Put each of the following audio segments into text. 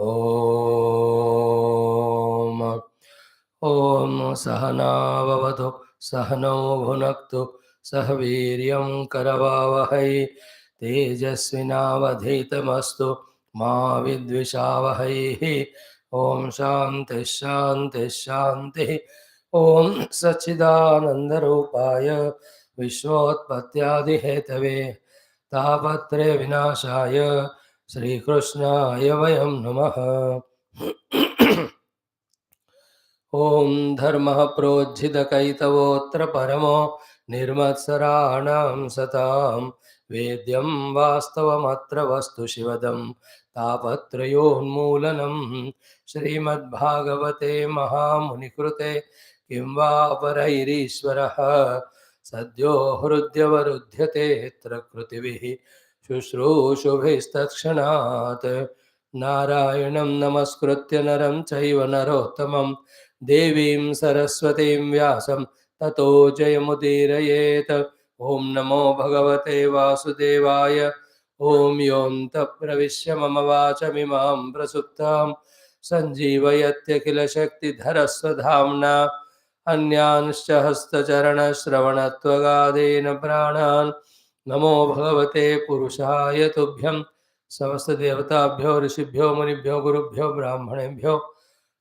ओम ओम सहना भवतु सहनौ भुनक्तु सह वीर्यं करवावहै तेजस्विनावधीतमस्तु मा विद्विषावहैः। ओम शांति शांति शांति। ओम सच्चिदानंदरूपाय विश्वोत्पत्त्यादिहेतवे तापत्रय विनाशाय श्रीकृष्णाय वयं नमः। ओम धर्मः प्रोज्झितकैतवोऽत्र परमो निर्मत्सराणां सतां वेद्यं वास्तवमत्र वस्तु शिवदं तापत्रयोन्मूलनं श्रीमद्भागवते महामुनिकृते किं वा परैरीश्वरः सद्यो हृद्यवरुध्यते यत्र कृतिभिः शुश्रूषुभिस्तत्क्षणात् नारायणं नमस्कृत्य नरं चैव नरोत्तमं देवीं सरस्वतीं व्यासं ततो जयमुदीरयेत्। ॐ नमो भगवते वासुदेवाय। ॐ योऽन्तः प्रविश्य मम वाचमिमां प्रसुप्तां सञ्जीवयत्यखिलशक्तिधरस्वधाम्ना अन्यांश्च हस्तचरणश्रवणत्वगादेन प्राणान् नमो भगवते पुरुषाय तुभ्यं। समस्त देवताभ्यो ऋषिभ्यो मुनिभ्यो गुरुभ्यो ब्राह्मणेभ्यो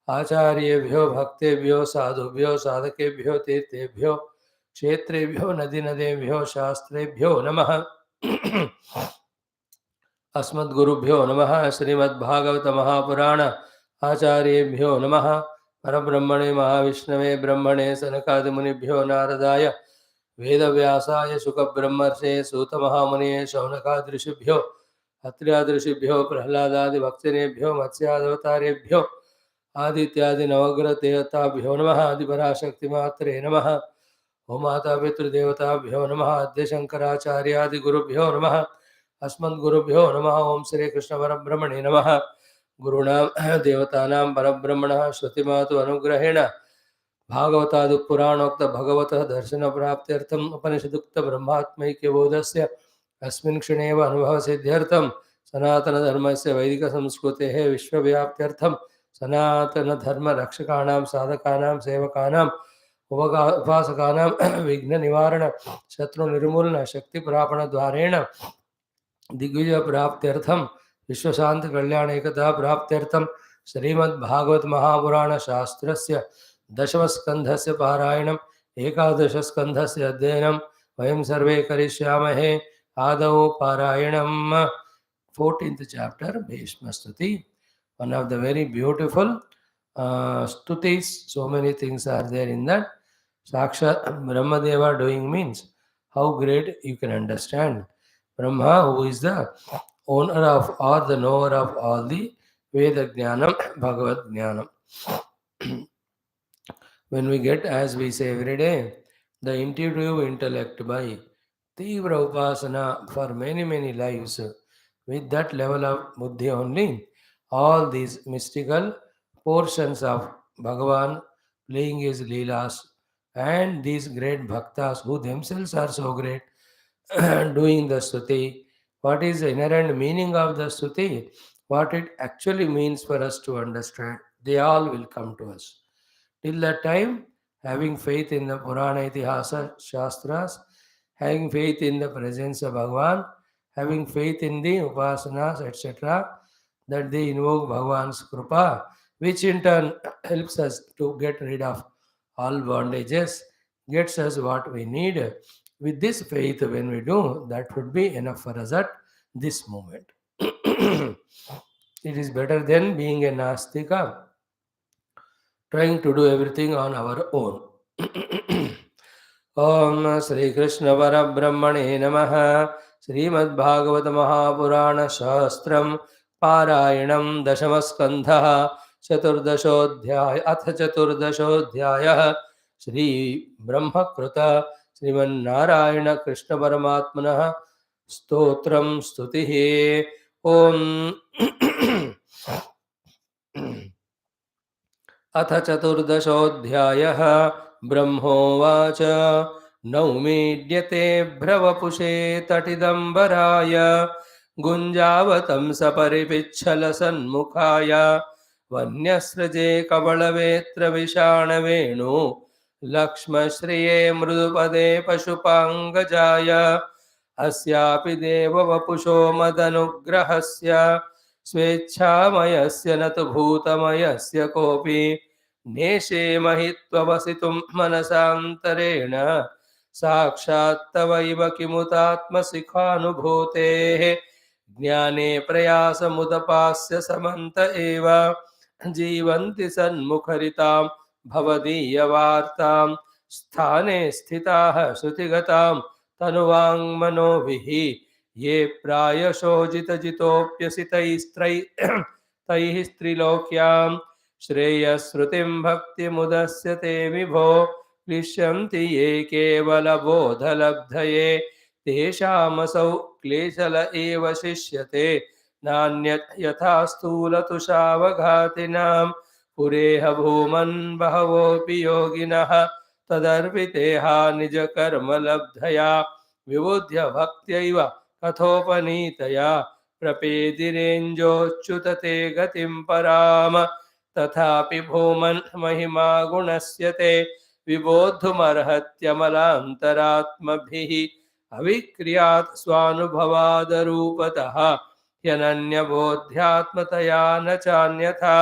आचार्येभ्यो भक्तेभ्यो साधुभ्यो साधकेभ्यो तीर्थेभ्यो क्षेत्रेभ्यो नदीनदेभ्यो शास्त्रेभ्यो नमः। अस्मद्गुरुभ्यो नमः। श्रीमद्भागवत महापुराण आचार्येभ्यो नमः। परब्रह्मणे महाविष्णवे ब्रह्मणे सनकादिमुनिभ्यो नारदाय वेदव्यासाय शुकब्रह्मर्षे सूतमहामुनिये शौनकादृशिभ्यो अत्र्यादृशिभ्यो प्रह्लादादिभक्तिनेभ्यो मत्स्यादवतारेभ्यो आदित्यादि नवग्रह देवताभ्यो नमः। आदिपराशक्तिमात्रे नमः। ओं माता पितृदेवताभ्यो नमः। अद्य शंकराचार्यादिगुरुभ्यो नमः। अस्मद्गुरुभ्यो नमः। ओं श्री कृष्ण परब्रह्मणे नमः। गुरुणां देवतानां परब्रह्मणः श्रुतिमातु अनुग्रहेण भागवतादि पुराणोक्त भगवतः दर्शन प्राप्त्यर्थम उपनिषदुक्त ब्रह्मात्मैक्यबोधस्य अस्मिन् क्षणेव अनुभव सिद्ध्यर्थम सनातन धर्मस्य वैदिक संस्कृतेः विश्वव्याप्त्यर्थम सनातन धर्म रक्षकाणां साधकानां सेवकानां उपासकानां विघ्न निवारण शत्रु निर्मूलन शक्ति प्रापण द्वारेण दिग्विजय प्राप्त्यर्थम विश्व शांति कल्याण एकता प्राप्त्यर्थम श्रीमद्भागवत महापुराण शास्त्रस्य दशम स्कंधस्य पारायणम एकादश स्कंधस्य अध्ययनम वयं सर्वे करिष्यामहे। आदौ पारायणम 14th chapter भीष्म स्तुति, one of the very beautiful stutis. So many things are there in that. Sakshat Brahmadeva doing means how great you can understand. Brahma, who is the owner of or the knower of all the Veda Jnanam, Bhagavad Jnanam. When we get, as we say every day, the intuitive intellect by Tivra Upasana for many, many lives, with that level of buddhi only, all these mystical portions of Bhagavan playing his Leelas and these great bhaktas who themselves are so great doing the stuti, what is the inherent meaning of the stuti, what it actually means for us to understand, they all will come to us. Till that time, having faith in the Purana Itihasa Shastras, having faith in the presence of Bhagavan, having faith in the Upasanas, etc., that they invoke Bhagavan's Krupa, which in turn helps us to get rid of all bondages, gets us what we need. With this faith, when we do, that would be enough for us at this moment. It is better than being a Nastika, trying to do everything on our own. Om Sri Krishna Parabrahmane Namaha. Srimad-Bhagavata Mahapurana Shastram Parayanam Dashamaskandha Chaturdashodhyaya Atha Chaturdashodhyaya Shri Brahmakruta Sriman-Narayana Krishna Paramatmana Stotram Stutihi. Om अथ चतुर्दशोऽध्यायः ब्रह्मोवाच नौमीड्यते भ्रवपुषे तटिदम्बराय गुञ्जावतं सपरिपिच्छलसन्मुखाय वन्यस्रजे कवळवेत्रविषाणवेणु लक्ष्मश्रिये मृदुपदे पशुपाङ्गजाय अस्यापि देववपुषो मदनुग्रहस्य स्वेच्छामयस्य न तु भूतमयस्य कोऽपि नेशे महित्ववसितुं मनसान्तरेण साक्षात् तवैव किमुतात्मसिखानुभूतेः ज्ञाने प्रयासमुदपास्य समन्त एव जीवन्ति सन्मुखरितां भवदीयवार्तां स्थाने स्थिताः श्रुतिगतां तनुवाङ्मनोभिः ये प्रायशो तैः स्त्रिलोक्यां श्रेयस्श्रुतिं भक्तिमुदस्य ते विभो क्लिश्यन्ति ये केवलबोधलब्धये तेषामसौ क्लेशल एव शिष्यते नान्यत् यथा स्थूलतुषावघातिनां पुरेह भूमन् बहवोऽपि योगिनः तदर्पितेहा निजकर्मलब्धया विबुध्य भक्त्यैव कथोपनीतया प्रपेदिरेञ्जोच्युत ते गतिं पराम तथापि भूमन् महिमा गुणस्य ते विबोद्धुमर्हत्यमलान्तरात्मभिः अविक्रियात् स्वानुभवादरूपतः ह्यनन्यबोध्यात्मतया न चान्यथा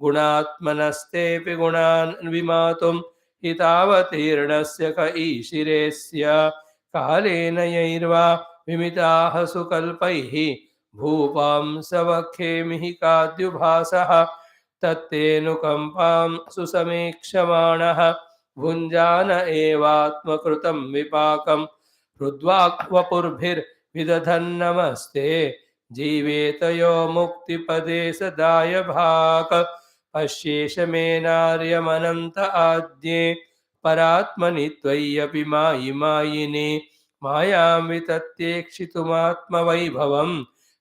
गुणात्मनस्तेऽपि गुणान् विमातुं हि तावतीर्णस्य क ईशिरेस्य कालेन यैर्वा विमिताः सुकल्पैः भूपांसवखेमिः काद्युभासः तत्तेऽनुकम्पां सुसमीक्षमाणः भुञ्जान एवात्मकृतं विपाकं हृद्वाक्वपुर्भिर्विदधन्नमस्ते जीवेतयो मुक्तिपदे सदाय भाक पश्येष मे नार्यमनन्त आद्ये परात्मनि त्वय्यपि मायि मायिने मायां वितत्येक्षितुमात्मवैभवं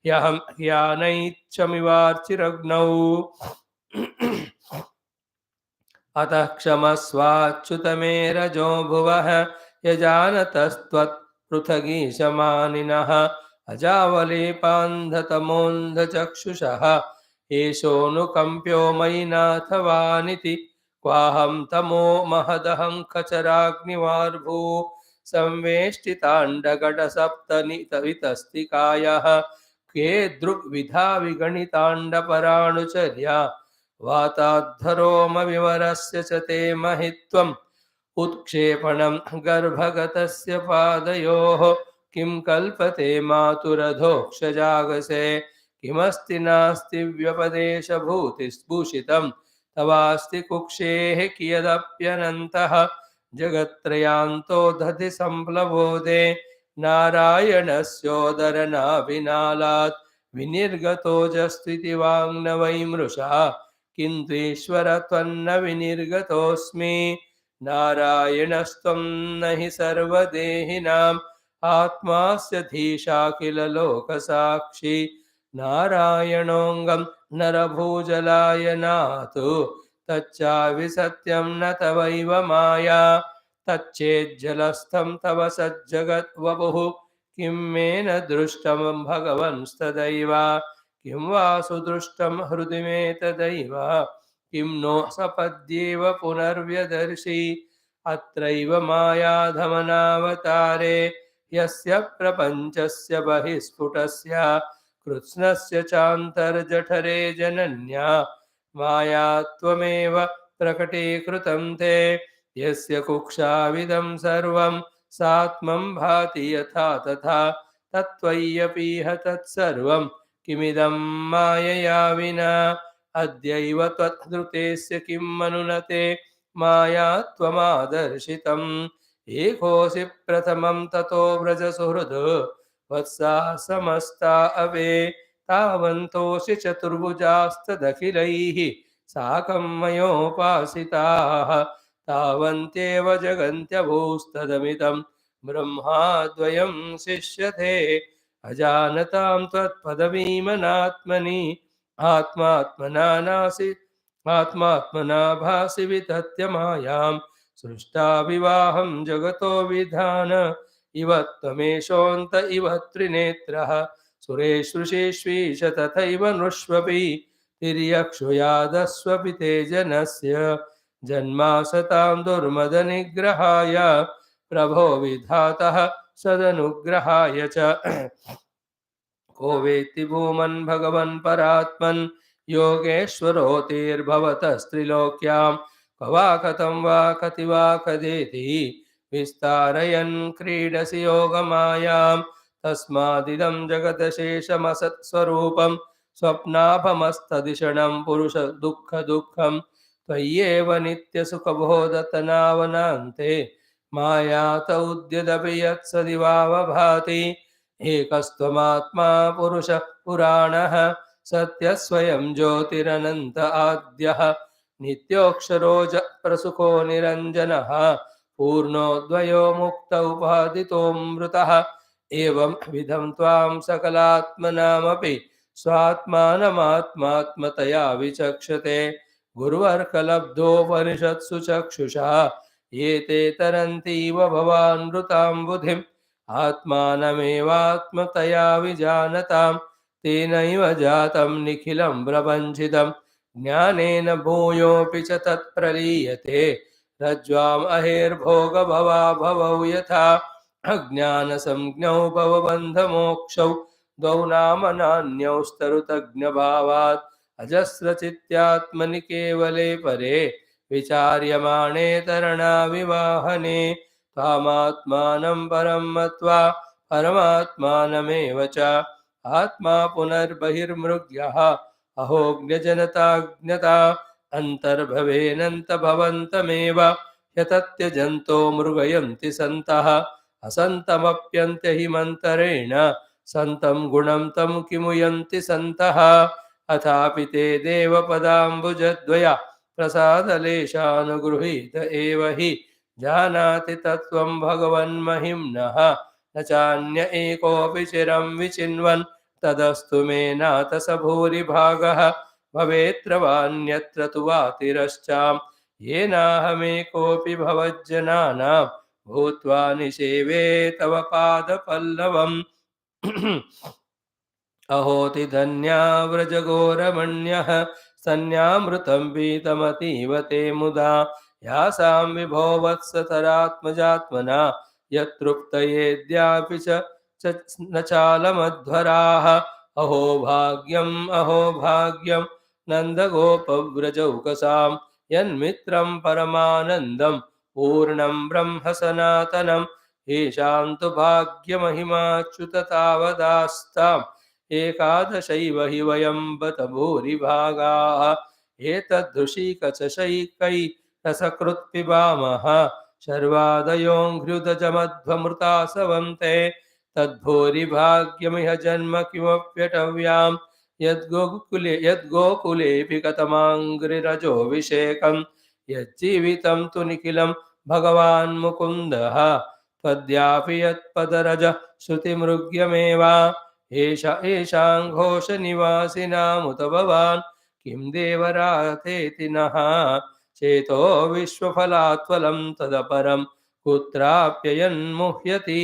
ह्यहं ह्यानैच्छमिवार्चिरग्नौ अतः क्षमस्वाच्युत मे रजो भुवः यजानतस्त्वत्पृथगीशमानिनः अजावलेपान्धतमोऽन्धचक्षुषः एषोऽनुकम्प्यो मयि नाथवानिति क्वाहं तमो महदहं खचराग्निवार्भू संवेष्टिताण्डकटसप्तनितवितस्तिकायः के दृग्विधा विगणिताण्डपराणुचर्या वाताद्धरोमविवरस्य च ते महित्वम् उत्क्षेपणं गर्भगतस्य पादयोः किं कल्पते मातुरधोक्षजागसे किमस्ति नास्ति व्यपदेशभूतिस्भूषितं तवास्ति कुक्षेः कियदप्यनन्तः जगत्त्रयान्तो दधि सम्प्लवोदे नारायणस्योदरनाभिनालात् विनिर्गतोऽजस्त्विति वाङ्न वैमृषा किन्तु ईश्वर त्वन्न विनिर्गतोऽस्मि नारायणस्त्वं न हि सर्वदेहिनाम् आत्मास्य धीशा किल लोकसाक्षी नारायणोऽङ्गं नरभूजलायनातु तच्चाविसत्यं न तवैव माया तच्चेज्जलस्थं तव सज्जगद्वपुः किं मे न दृष्टं भगवंस्तदैव किं वा सुदृष्टं हृदि मे तदैव किं नो सपद्येव पुनर्व्यदर्शि अत्रैव मायाधमनावतारे यस्य प्रपञ्चस्य बहिस्फुटस्य कृत्स्नस्य चान्तर्जठरे जनन्या माया त्वमेव प्रकटीकृतं ते यस्य कुक्षाविदं सर्वं सात्मं भाति यथा तथा तत्त्वय्यपीह तत्सर्वं किमिदं मायया विना अद्यैव त्वद्धृतेस्य किं मनुनते माया त्वमादर्शितम् एकोऽसि प्रथमं ततो व्रजसुहृद् वत्सा समस्ता अवे तावन्तोऽसि चतुर्भुजास्तदखिलैः साकं मयोपासिताः तावन्त्येव जगन्त्यभूस्तदमिदं ब्रह्माद्वयं शिष्यते अजानतां त्वत्पदवीमनात्मनि आत्मात्मना नासि आत्मात्मना भासि वितत्य मायां सृष्टा विवाहं जगतो विधान इव त्वमेषोऽन्त इव त्रिनेत्रः सुरेष्वशेष्वीश तथैव नृष्वपि तिर्यक्षुयादस्वपि ते जनस्य जन्मासतां दुर्मदनिग्रहाय प्रभो विधातः सदनुग्रहाय च को वेत्ति भूमन् भगवन् परात्मन् योगेश्वरोतिर्भवतस्त्रिलोक्यां भवा कथं वा कति वा कदेति विस्तारयन् क्रीडसि योगमायां तस्मादिदं जगदशेषमसत्स्वरूपं स्वप्नाभमस्तदिशणं पुरुष दुःखं त्वय्येव नित्यसुखबोधतनावनान्ते मायात उद्यदपि यत्सदिवावभाति एकस्त्वमात्मा पुरुष पुराणः सत्यस्वयं ज्योतिरनन्त आद्यः नित्योऽक्षरोज प्रसुखो निरञ्जनः पूर्णोऽद्वयो मुक्त उपादितोऽमृतः एवं विधं त्वां सकलात्मनामपि स्वात्मानमात्मात्मतया विचक्षते गुरुवर्कलब्धोपनिषत्सु चक्षुषा ये ते तरन्तीव भवानृतां बुधिम् आत्मानमेवात्मतया विजानतां तेनैव जातं निखिलं प्रपञ्चितं ज्ञानेन भूयोऽपि च तत्प्रलीयते रज्ज्वाम् अहेर्भोगभवा भवौ यथा अज्ञानसंज्ञौ भवबन्धमोक्षौ द्वौ नाम नान्यौ स्तरुतज्ञभावात् अजस्रचित्यात्मनि केवले परे विचार्यमाणे तरणाविवाहने तामात्मानं परं मत्वा परमात्मानमेव च आत्मा पुनर्बहिर्मृग्यः अहोज्ञजनताज्ञता अन्तर्भवेनन्तभवन्तमेव यतत्यजन्तो मृगयन्ति सन्तः असन्तमप्यन्त्य हि मन्तरेण सन्तं गुणं तं किमुयन्ति सन्तः अथापि ते देवपदाम्बुजद्वया प्रसादलेशानुगृहीत एव हि जानाति तत्त्वं भगवन्महिम्नः न चान्य एकोऽपि चिरं विचिन्वन् तदस्तु मे नाथ स भूरिभागः भवेत्र वान्यत्र तु वातिरश्चां येनाहमेकोऽपि भवज्जनानां भूत्वा निषेवे तव पादपल्लवम् अहोति धन्या व्रजगोरमण्यः सन्यामृतं पीतमतीव ते मुदा यासां विभो वत्सतरात्मजात्मना यत्तृप्तयेद्यापि च न चालमध्वराः अहो भाग्यं नन्दगोपव्रजौकसां यन्मित्रं परमानन्दं पूर्णं ब्रह्म सनातनम् येषां तु भाग्यमहिमाच्युत तावदास्ताम् एकादशैव हि वयं बत भूरिभागाः एतद्धृषीकचशैकै रसकृत् पिबामः शर्वादयोऽङ्घ्र्युदजमध्वमृतासवन्ते तद्भूरिभाग्यमिह जन्म किमप्यटव्यां यद्गोकुलेऽपि कतमाङ्घ्रिरजोऽभिषेकं यज्जीवितं तु निखिलं भगवान् मुकुन्दः त्वद्यापि यत्पदरज श्रुतिमृग्यमेव येषां घोषनिवासिनामुत भवान् किं देवरातेति नः चेतो विश्वफलात्वलं तदपरं कुत्राप्ययन्मुह्यति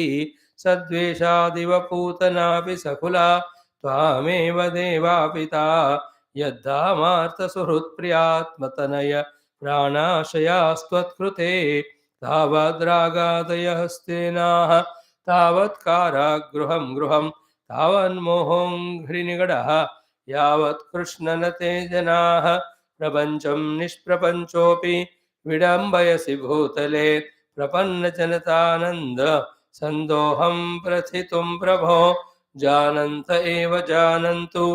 सद्वेषादिव पूतनापि सकुला त्वामेव देवापिता यद्धामार्तसुहृत्प्रियात्मतनय प्राणाशयास्त्वत्कृते तावद्रागादयः स्तेनाः तावत् कारागृहं गृहं तावन्मोहोऽङ्घ्रिनिगडः यावत् कृष्ण न ते जनाः प्रपञ्चं निष्प्रपञ्चोऽपि विडम्बयसि भूतले प्रपन्नजनतानन्द सन्दोहं प्रथितुं प्रभो जानन्त एव जानन्तु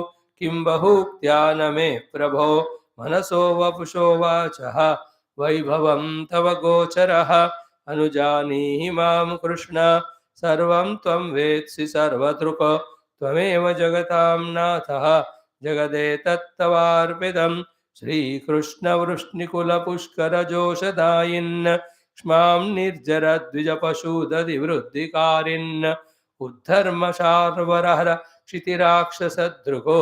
किं बहूक्त्या न मे प्रभो मनसो वपुषो वाचः वैभवं तव गोचरः अनुजानीहि मां कृष्ण सर्वं त्वं वेत्सि सर्वदृक् त्वमेव जगतां नाथः जगदेतत्तवार्पितं श्रीकृष्णवृष्णिकुलपुष्करजोषदायिन् क्ष्मां निर्जरद्विजपशुदधिवृद्धिकारिन् उद्धर्मशार्वरहर क्षितिराक्षसदृगो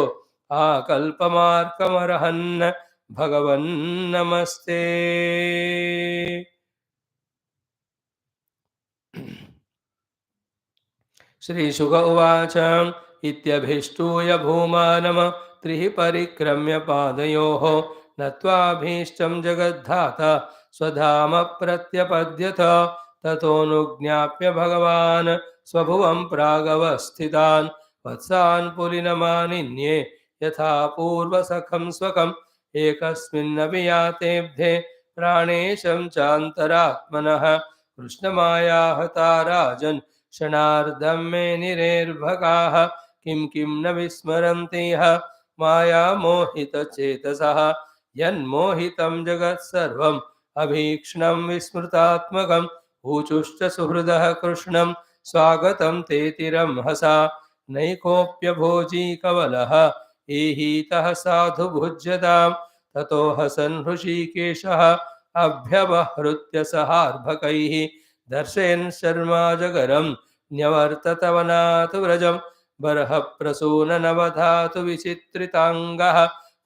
आकल्पमार्कमर्हन् भगवन्नमस्ते। श्रीशुक उवाच इत्यभिष्टूय भूमानम त्रिः परिक्रम्य पादयोः नत्वाभीष्टं जगद्धाता स्वधाम प्रत्यपद्यत ततोऽनुज्ञाप्य भगवान् स्वभुवं प्रागवस्थितान् वत्सान् पुलिनमानिन्ये यथा पूर्वसखं स्वकम् एकस्मिन्नपि यातेभ्ये प्राणेशं चान्तरात्मनः कृष्णमायाहता राजन् क्षणार्धं मे निरेर्भकाः किं किं न विस्मरन्ति ह मायामोहितचेतसः यन्मोहितं जगत्सर्वम् अभीक्ष्णं विस्मृतात्मकम् ऊचुश्च सुहृदः कृष्णं स्वागतं तेतिरंहसा नैकोप्यभोजी कवलः ईहीतः साधु भुज्यताम् ततो हसन् हृषीकेशः अभ्यवहृत्य सहार्भकैः दर्शयन् शर्माजगरं न्यवर्ततवनात् व्रजं बर्हप्रसूननवधातु विचित्रिताङ्गः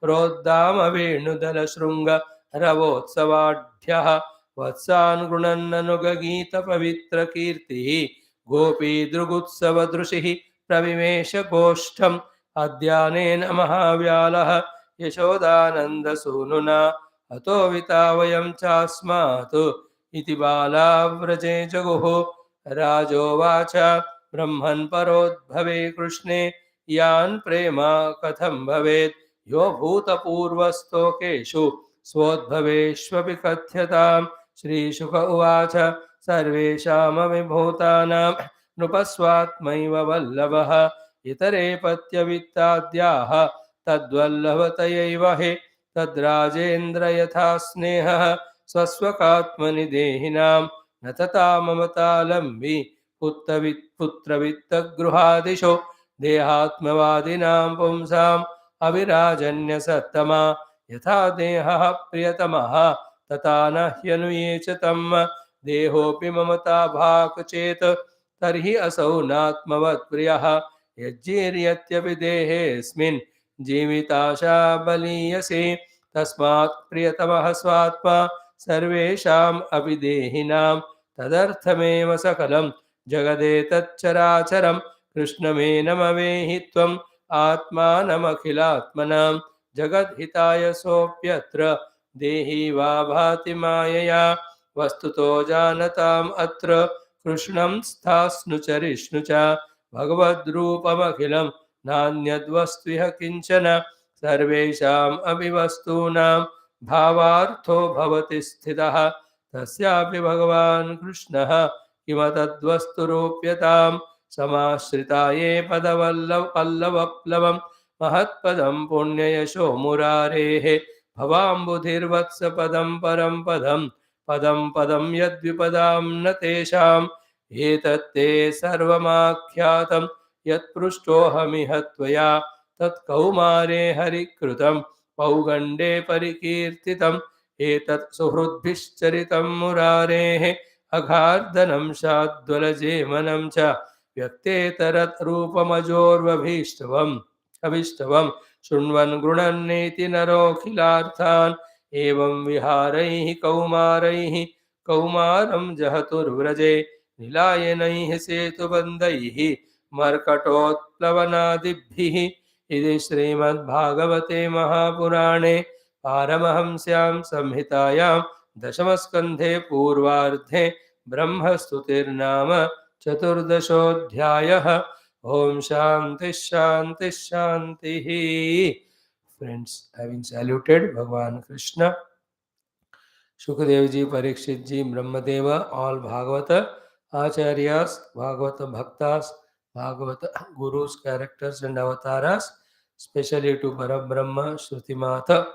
प्रोद्दाम वेणुदलशृङ्ग रवोत्सवाढ्यः वत्सान् गृणन्ननुगगीतपवित्रकीर्तिः गोपीदृगुत्सवदृशिः प्रविवेशगोष्ठम् अद्यानेन महाव्यालः यशोदानन्दसूनुना अतो विता वयं चास्मात् इति बाला व्रजे जगुः राजोवाच ब्रह्मन् परोद्भवे कृष्णे यान् प्रेमा कथं भवेत् यो भूतपूर्वस्तोकेषु स्वोद्भवेष्वपि कथ्यताम् श्रीशुक उवाच सर्वेषामविभूतानां नृपस्वात्मैव वल्लभः इतरे पत्यवित्ताद्याः तद्वल्लभतयैव हि तद्राजेन्द्र यथा स्नेहः स्वस्वकात्मनि देहिनां न तथा ममतालम्बी पुत्रवित्तगृहादिषु देहात्मवादिनां पुंसाम् अविराजन्यसत्तमा यथा देहः प्रियतमः तथा न ह्यनुये च तम् देहोऽपि ममता भाक् चेत् तर्हि असौ नात्मवत्प्रियः यज्जीर्यत्यपि देहेऽस्मिन् जीविताशा बलीयसे तस्मात् प्रियतमः स्वात्मा सर्वेषाम् अपि देहिनां तदर्थमेव सकलं जगदेतच्चराचरं कृष्णमेनमवेहि त्वम् आत्मानमखिलात्मनां जगद्हिताय सोऽप्यत्र देही वा भाति मायया वस्तुतो जानताम् अत्र कृष्णं स्थास्नु चरिष्णु च भगवद्रूपमखिलं नान्यद्वस्त्विह किञ्चन सर्वेषाम् अपि वस्तूनां भावार्थो भवति स्थितः तस्यापि भगवान् कृष्णः किमतद्वस्तुरूप्यताम् समाश्रिता ये पल्लवप्लवं महत्पदं पुण्ययशो मुरारेः भवाम्बुधिर्वत्सपदं परं पदं पदं पदं यद्विपदां न तेषाम् एतत्ते सर्वमाख्यातं यत्पृष्टोऽहमिह त्वया तत्कौमारे हरिकृतं पौगण्डे परिकीर्तितम् एतत् सुहृद्भिश्चरितं मुरारेः अघार्दनं शाद्वलजेमनं च व्यक्तेतरत् रूपमजोर्वभीष्टवम् अभिष्टवम् शृण्वन् गृणन्नेति नरोऽखिलार्थान् एवं विहारैः कौमारैः कौमारं जहतुर्व्रजे निलायनैः सेतुबन्धैः मर्कटोत्प्लवनादिभिः इति श्रीमद्भागवते महापुराणे पारमहंस्यां संहितायां दशमस्कन्धे पूर्वार्धे ब्रह्मस्तुतिर्नाम चतुर्दशोऽध्यायः। ओम शांति शांति शांति। Friends, having saluted Bhagavan Krishna, Shukadev ji, Parikshit ji, Brahmadeva, all Bhagavata Acharyas, Bhagavata Bhaktas, Bhagavata Gurus, characters and avatars, especially to Parabrahma, Shruti Mata,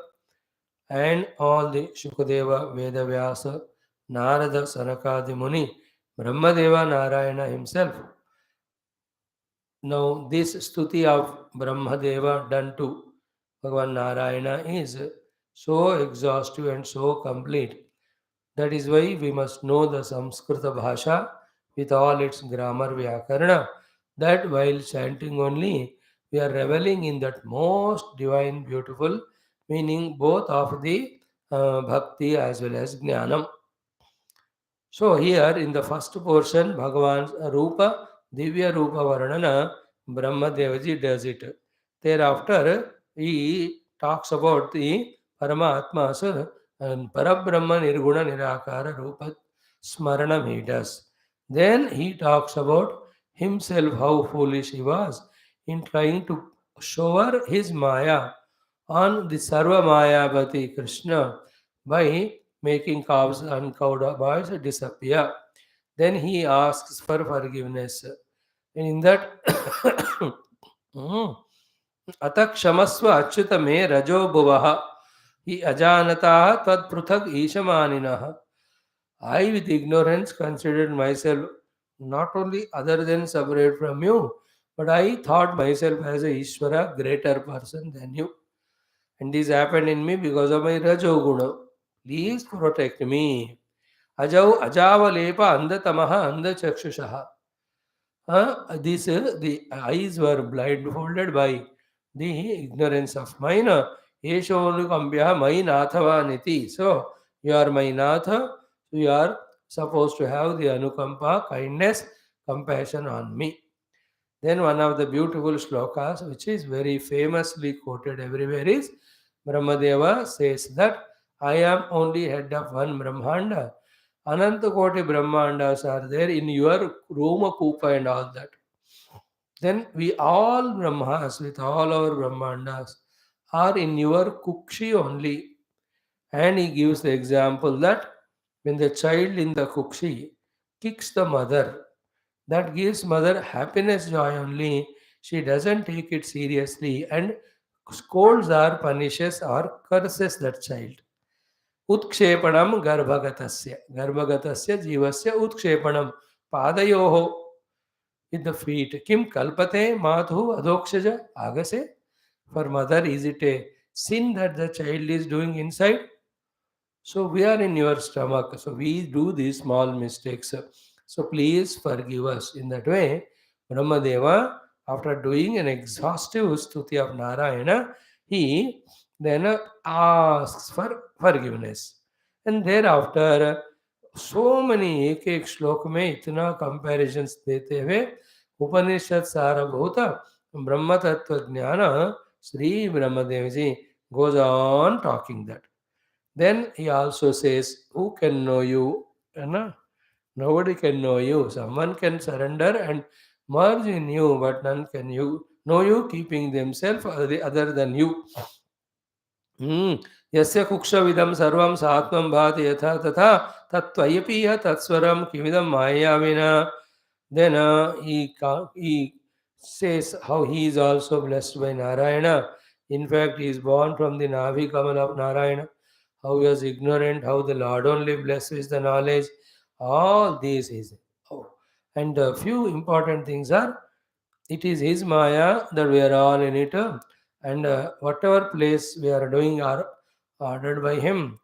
and all the Shukadeva, Veda Vyasa, Narada, Sanakadi Muni, Brahmadeva, Narayana himself. Now, this stuti of Brahmadeva done to Bhagavan Narayana is so exhaustive and so complete. That is why we must know the Samskrita Bhasha with all its grammar Vyakarana. That while chanting only, we are reveling in that most divine, beautiful meaning both of the bhakti as well as jnanam. So here in the first portion, Bhagavan's Rupa, Divya Rupa Varnana, Brahma Devaji does it. Thereafter, he talks about the Paramatma's and Parabrahma Nirguna Nirakara Rupa Smaranam he does. Then he talks about himself, how foolish he was in trying to shower his Maya on the Sarva Mayavati Krishna by making cows and cowboys disappear. Then he asks for forgiveness. And in that, अत क्षमस्व अच्युत मे रजो भुवः हि अजानताः तत्पृथक् ईशमानिनः. I, with ignorance, considered myself not only other than separate from you, but I thought myself as a Ishvara, greater person than you. And this happened in me because of my Rajo Guna. Please protect me. Ajau Ajavalepa Andatamaha Andachakshushaha. The eyes were blindfolded by the ignorance of mine. Yeshonukambhya Mainathava Niti. So, you are my Natha. You are supposed to have the Anukampa, kindness, compassion on me. Then one of the beautiful shlokas, which is very famously quoted everywhere, is Brahmadeva says that I am only head of one Brahmanda. Ananta Koti Brahmandas are there in your Roma Kupa and all that. Then we all Brahmas with all our Brahmandas are in your Kukshi only. And he gives the example that when the child in the Kukshi kicks the mother, that gives mother happiness, joy only. She doesn't take it seriously and scolds or punishes or curses that child. उत्क्षेपणम गर्भगतस्य जीवस्य उत्क्षेपणम पादयोः with the feet kim kalpate mathu adhokshaja agase. For mother, is it a sin that the child is doing inside? So we are in your stomach, so we do these small mistakes, so please forgive us. In that way, Brahmadeva, after doing an exhaustive stuti of Narayana, he then asks for forgiveness. And thereafter, so many एक एक श्लोक में इतना comparisons देते हुए उपनिषद सारभूत ब्रह्म तत्व ज्ञान श्री ब्रह्मदेव जी goes on talking that. Then he also says, who can know you? Nobody can know you. Someone can surrender and merge in you, but none can you know you, keeping themselves other than you. यस्य कुक्षविदं सर्वं सात्मं भाति यथा तथा तत्त्वयपि यः तत्स्वरं किमिदं मायाविना. Then he says how he is also blessed by Narayana. In fact, he is born from the Navi Kamal of Narayana. How he was ignorant, how the Lord only blesses the knowledge. All these is. Oh. And a few important things are, it is his Maya that we are all in it, and whatever place we are doing are ordered by him.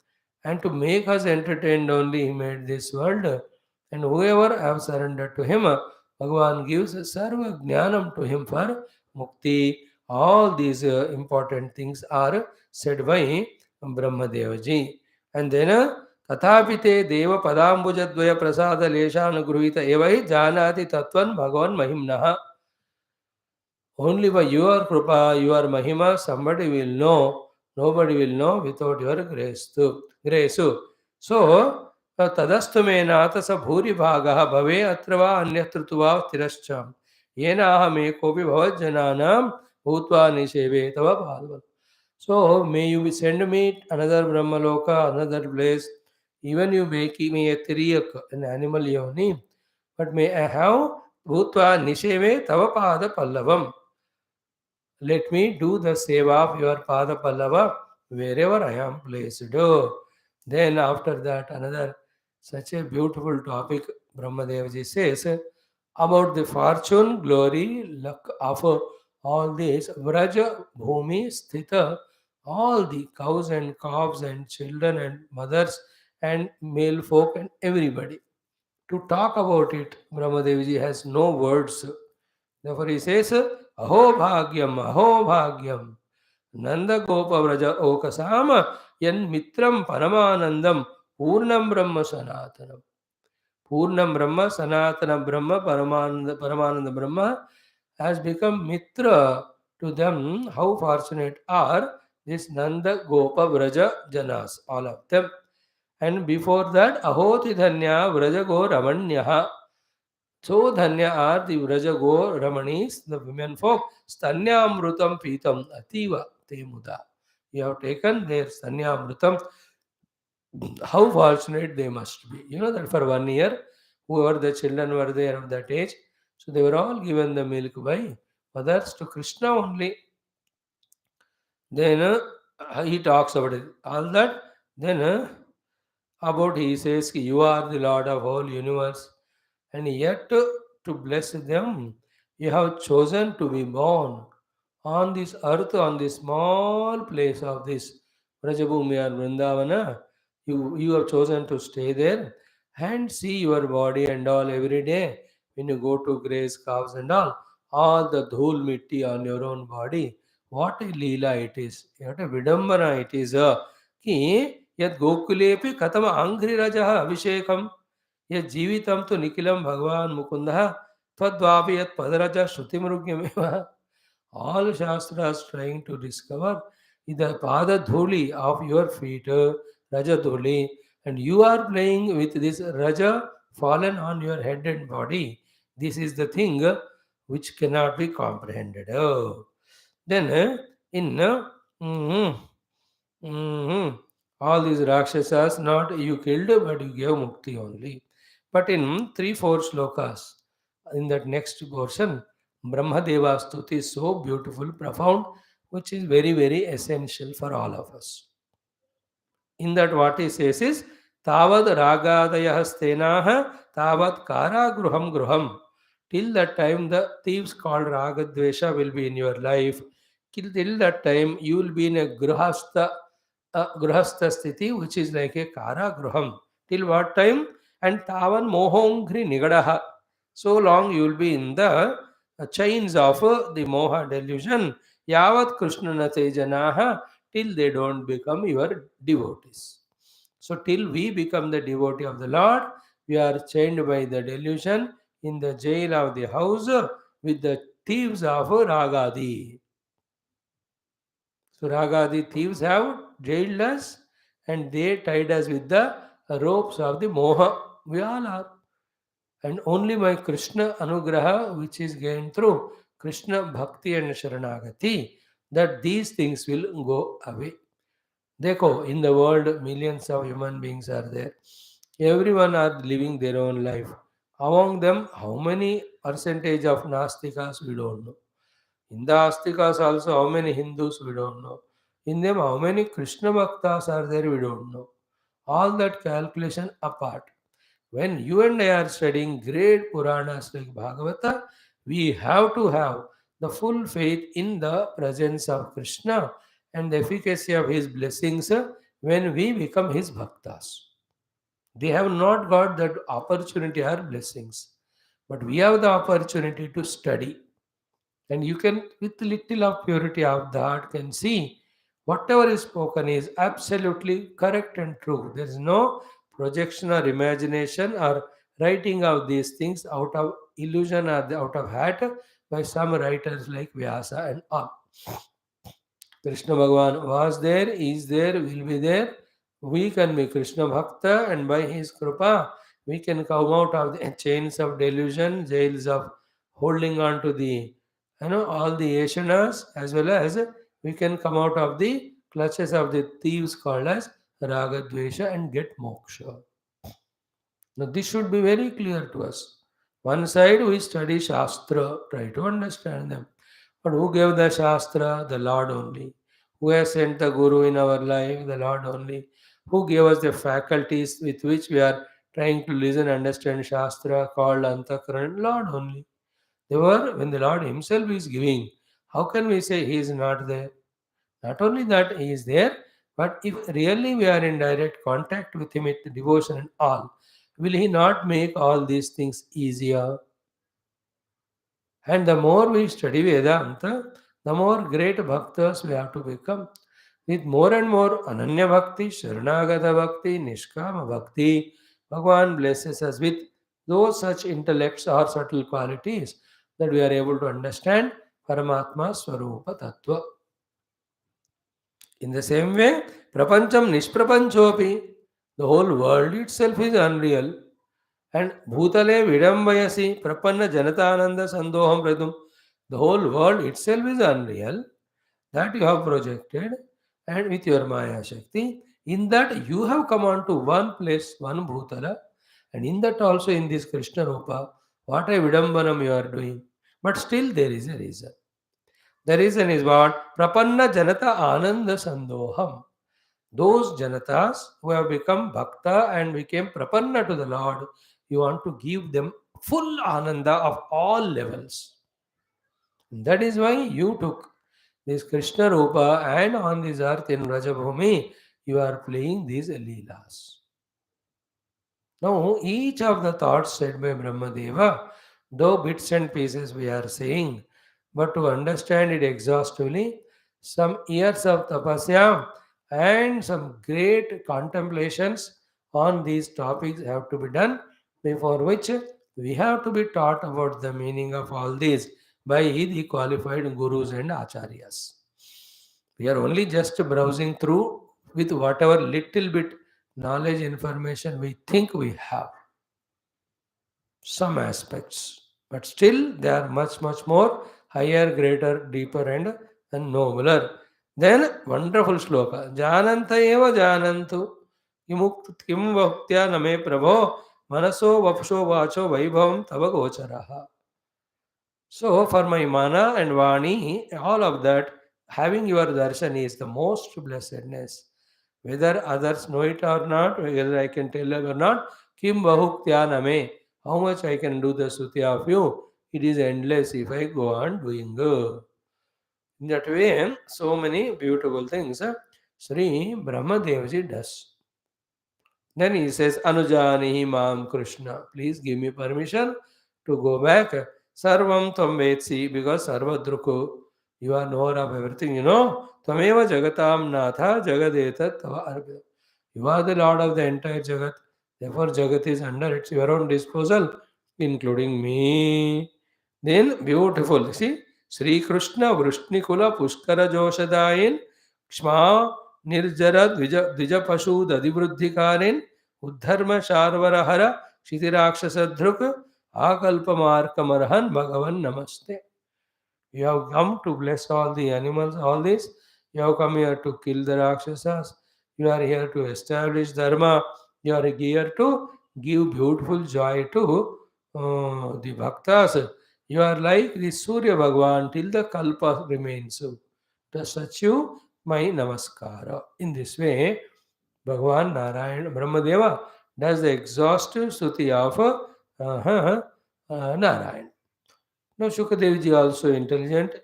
And to make us entertained only, he made this world. And whoever have surrendered to him, Bhagavan gives sarva jnanam to him for mukti. All these important things are said by Brahmadevaji. And then तथापि देव पदाम्बुजद्वय प्रसाद लेशानुगृहीत एव हि जानाति तत्त्वं भगवन् महिम्नः. Only by your Kripa, your Mahima, somebody will know. Nobody will know without your grace. So, तदस्तु मे नाथ स भूरिभागः भवे अत्र वा अन्यत्र तु वा तिरश्च येनाहमेकोऽपि भवज्जनानां भूत्वा निषेवे तव पादवत्. So, may you send me another Brahmaloka, another place. Even you make me a Tiriyak, an animal yoni, but may I have Bhutva Nisheve Tava Pada Pallavam. Let me do the seva of your Pada Pallava wherever I am placed. Then after that, another such a beautiful topic Brahmadevaji says about the fortune, glory, luck of all these Vraja, Bhumi, Sthita, all the cows and calves and children and mothers and male folk and everybody. To talk about it, Brahmadevaji has no words. Therefore he says, Aho Bhagyam, Nanda Gopa Vraja Okasama, Yan Mitram Paramanandam, Purnam Brahma Sanatanam. Purnam Brahma, Sanatana Brahma, Paramananda Brahma, has become Mitra to them. How fortunate are these Nanda Gopa Vraja Janas, all of them. And before that, Ahoti Dhanya Vraja Go Ramanyaha. So Dhanya are the Vraja Go Ramanis, the women folk. Stanyamrutam Pitam Ativa Temuda. You have taken their Stanyamrutam. How fortunate they must be. You know that for 1 year, whoever the children were there of that age, so they were all given the milk by mothers to Krishna only. Then he talks about it. All that. Then about he says, "You are the Lord of whole universe, and yet to bless them, you have chosen to be born on this earth, on this small place of this Vrajabhumi or Vrindavana. You have chosen to stay there and see your body and all every day when you go to graze cows and all the dhul mitti on your own body. What a leela it is, what a vidambana it is. Ki yad gokulepi katama angri rajaha abhishekam yad जीवितं tu nikilam Bhagavan Mukunda tadvapi yad padaraja shrutimrugyameva. All Shastras trying to discover the Pada Dhuli of your feet, Raja Dhuli, and you are playing with this Raja fallen on your head and body. This is the thing which cannot be comprehended. Oh. Then in mhm, all these Rakshasas, not you killed, but you gave mukti only. But in 3-4 slokas, in that next portion, Brahmadeva Stuti is so beautiful, profound, which is very, very essential for all of us. In that, what he says is, Tavad Ragadayah Stenaha, Tavad Kara Gruham Gruham. Till that time, the thieves called Ragadvesha will be in your life. Till that time, you will be in a grahastha sthiti, which is like a Kara Gruham. Till what time? And Tavan Mohongri Nigadaha. So long you will be in the chains of the Moha delusion. Yavat Krishnanate Janaha, till they don't become your devotees. So till we become the devotee of the Lord, we are chained by the delusion in the jail of the house with the thieves of Ragadi. So Ragadi thieves have jailed us and they tied us with the ropes of the Moha. We all are. And only by Krishna Anugraha, which is gained through Krishna Bhakti and Sharanagati, that these things will go away. Dekho, in the world, millions of human beings are there. Everyone are living their own life. Among them, how many percentage of Nastikas we don't know. In the Astikas also, how many Hindus we don't know. In them, how many Krishna Bhaktas are there we don't know. All that calculation apart. When you and I are studying great Puranas like Bhagavata, we have to have the full faith in the presence of Krishna and the efficacy of his blessings when we become his bhaktas. They have not got that opportunity or blessings, but we have the opportunity to study, and you can with little of purity of the heart can see whatever is spoken is absolutely correct and true. There is no projection or imagination or writing of these things out of illusion or out of hat by some writers like Vyasa and all. Krishna Bhagavan was there, is there, will be there. We can be Krishna Bhakta, and by his Kripa, we can come out of the chains of delusion, jails of holding on to the, all the Yeshanas, as well as we can come out of the clutches of the thieves called as Raga Dvesha and get moksha. Now, this should be very clear to us. One side we study Shastra, try to understand them. But who gave the Shastra? The Lord only. Who has sent the Guru in our life? The Lord only. Who gave us the faculties with which we are trying to listen, understand Shastra called Antakaran? Lord only. They were when the Lord Himself is giving. How can we say He is not there? Not only that He is there, but if really we are in direct contact with Him with devotion and all, will He not make all these things easier? And the more we study Vedanta, the more great bhaktas we have to become. With more and more Ananya Bhakti, Sharanagata Bhakti, Nishkama Bhakti, Bhagavan blesses us with those such intellects or subtle qualities that we are able to understand Paramatma Swarupa Tattva. In the same way, Prapancham Nishprapanchopi, the whole world itself is unreal. And Bhutale Vidambayasi Prapanna Janatananda Sandoham Pratum, the whole world itself is unreal that you have projected, and with your Maya Shakti, in that you have come on to one place, one Bhutala, and in that also in this Krishna Rupa, what a Vidambanam you are doing. But still there is a reason. The reason is what? Prapanna Janata Ananda Sandoham. Those Janatas who have become Bhakta and became Prapanna to the Lord, you want to give them full Ananda of all levels. That is why you took this Krishna Rupa and on this earth in Rajabhumi, you are playing these Leelas. Now, each of the thoughts said by Brahmadeva, though bits and pieces we are saying, but to understand it exhaustively, some years of tapasya and some great contemplations on these topics have to be done, before which we have to be taught about the meaning of all these by the qualified gurus and acharyas. We are only just browsing through with whatever little bit knowledge information we think we have, some aspects, but still they are much more higher, greater, deeper, and nobler. Then wonderful sloka. Jananta eva janantu kim vaktya name prabho manaso vapsho vacho vaibhavam tava gocharaha. So for my mana and vani, all of that, having your darshan is the most blessedness. Whether others know it or not, whether I can tell them or not, kim bahuktya name, how much I can do the stuti of you, it is endless if I go on doing. In that way, so many beautiful things Sri Brahmadevaji does. Then he says, Anujanihi Mam Krishna. Please give me permission to go back. Sarvam Tvam Vetsi, because Sarvadruku, you are knower of everything, you know. Tameva Jagatam Natha Jagadeta Tava Arpita. You are the Lord of the entire Jagat. Therefore, Jagat is under its your own disposal, including me. Then, beautiful. See, Sri Krishna Vrishnikula Pushkara Joshadayin Kshma Nirjara Dvija Pashu Dadivruddhikarin Uddharma Sharvarahara Shitirakshasadhruk Akalpamarkamarhan Bhagavan Namaste. You have come to bless all the animals, all this. You have come here to kill the Rakshasas. You are here to establish Dharma. You are here to give beautiful joy to the Bhaktas. You are like the Surya Bhagavan till the Kalpa remains. To such you, my Namaskara. In this way, Bhagavan Narayana Brahmadeva does the exhaustive stuti of Narayana. Now Shukadev ji also intelligent,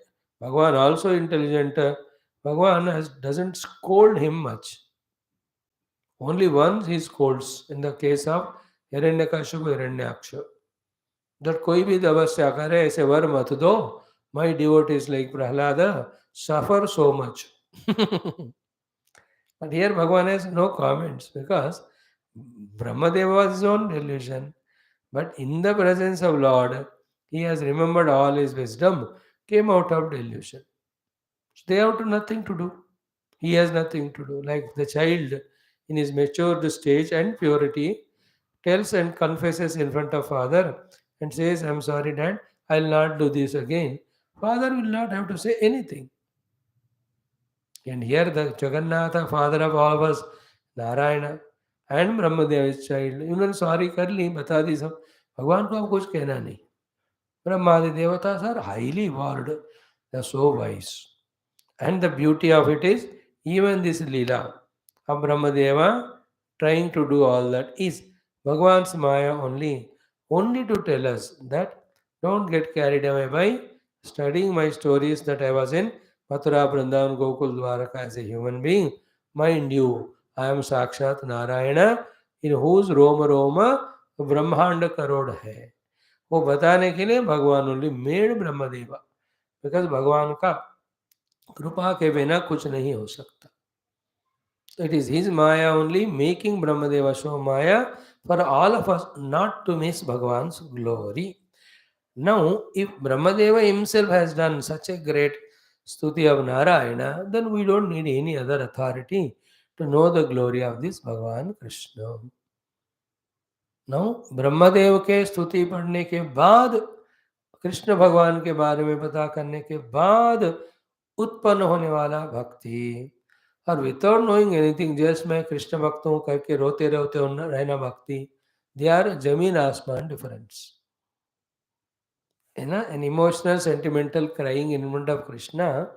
Bhagavan also intelligent. Bhagavan doesn't scold him much. Only once he scolds in the case of Hiranyakashipu Hiranyaksha. That koi bhi tapasya kare aise var mat do. My devotees like Prahlada suffer so much. But here Bhagavan has no comments because Brahmadeva was his own delusion. But in the presence of Lord, he has remembered all his wisdom, came out of delusion. So they have nothing to do. He has nothing to do. Like the child in his matured stage and purity tells and confesses in front of father and says, I'm sorry, Dad, I'll not do this again. Father will not have to say anything. And here the Jagannatha, father of all of us, Narayana and Brahmadeva's child, उन्होंने sorry कर ली, बता दी सब. भगवान को अब कुछ कहना नहीं. Brahmadi devatas are highly evolved. They are so wise. And the beauty of it is, even this Leela of Brahmadeva trying to do all that is Bhagavan's Maya only to tell us that don't get carried away by studying my stories that I was in Mathura, Vrindavan, Gokul, Dwaraka as a human being. Mind you, I am Sakshat Narayana in whose Roma Roma Brahmanda Karod hai. वो बताने के लिए भगवान only made ब्रह्मदेवा because भगवान का कृपा के बिना कुछ नहीं हो सकता. It is his Maya only making Brahmadeva show Maya for all of us not to miss Bhagavan's glory. Now, if Brahmadeva himself has done such a great stuti of Narayana, then we don't need any other authority to know the glory of this Bhagavan Krishna. Now, Brahmadev के स्तुति पढ़ने के बाद, कृष्ण भगवान के बारे में पता करने के बाद उत्पन्न होने वाला भक्ति, और विदाउट नोइंग एनीथिंग जस्ट मैं कृष्ण भक्त हूँ करके रोते रोते रहना भक्ति, दे आर जमीन आसमान difference. An emotional, sentimental crying in front of Krishna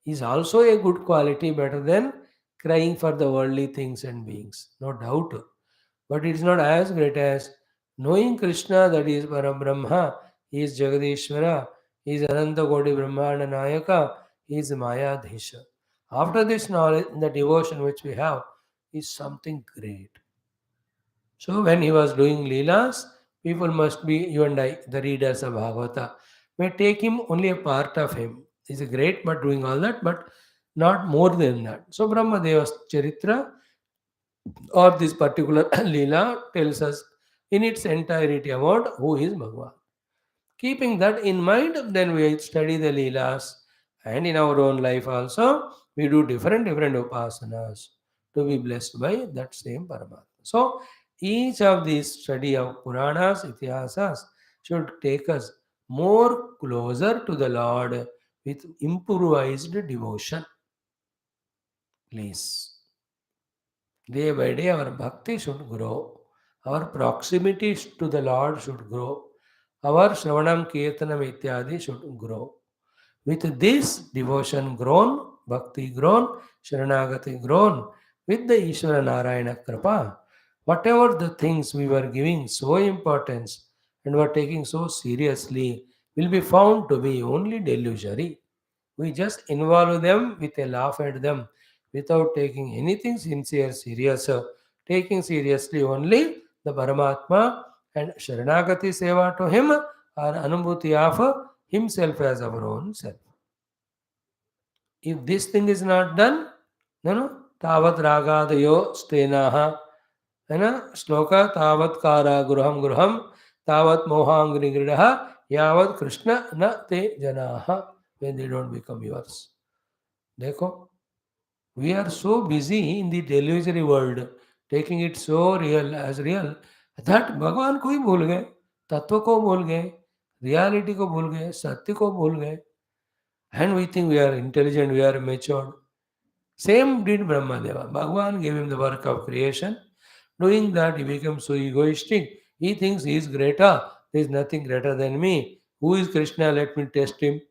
is also a good quality, better than crying for the worldly things and beings, no doubt. But it is not as great as knowing Krishna, that is Parabrahma, he is Jagadishvara, he is Ananta Koti Brahmana Nayaka, he is Mayadhisha. After this knowledge, the devotion which we have is something great. So when he was doing Leelas, people must be, you and I, the readers of Bhagavata, may take him only a part of him. He's a great but doing all that, but not more than that. So Brahmadeva's Charitra or this particular Leela tells us in its entirety about who is Bhagavan. Keeping that in mind, then we study the Leelas, and in our own life also, we do different upasanas to be blessed by that same Paramatma. So, each of these study of Puranas, Itihasas should take us more closer to the Lord with improvised devotion. Please. Day by day, our bhakti should grow. Our proximity to the Lord should grow. Our Shravanam, Kirtanam, Ityadi should grow. With this devotion grown, bhakti grown, Sharanagati grown, with the Ishvara Narayana Kripa, whatever the things we were giving so importance and were taking so seriously will be found to be only delusory. We just involve them with a laugh at them without taking anything sincere, serious, taking seriously only the Paramatma and Sharanagati Seva to Him or Anubhuti of Himself as our own self. If this thing is not done, Tavat Ragadayo Stenaha, Shloka Tavat Kara Gruham Gruham, Tavat Mohangri Gridaha, Yavat Krishna Na Te Janaha, when they don't become yours. देखो, we are so busy in the delusory world, taking it so real as real, that भगवान को ही भूल गए, तत्व को भूल गए, reality को भूल गए, सत्य को भूल गए, and we think we are intelligent, we are matured. Same did Brahmadeva. Bhagavan gave him the work of creation. Doing that, he became so egoistic. He thinks he is greater. There is nothing greater than me. Who is Krishna? Let me test him.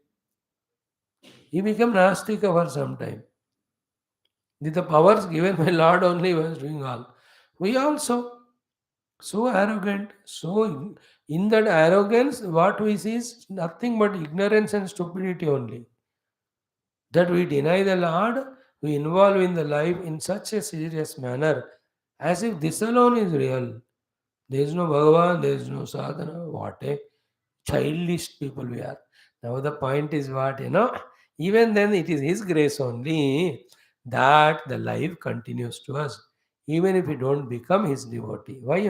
He became Nastika for some time. With the powers given by Lord only was doing all. We also so arrogant, so in that arrogance, what we see is nothing but ignorance and stupidity only. That we deny the Lord, we involve in the life in such a serious manner, as if this alone is real. There is no Bhagavan, there is no sadhana. What a childish people we are. Now the point is what, even then it is His grace only that the life continues to us, even if we don't become His devotee. Why,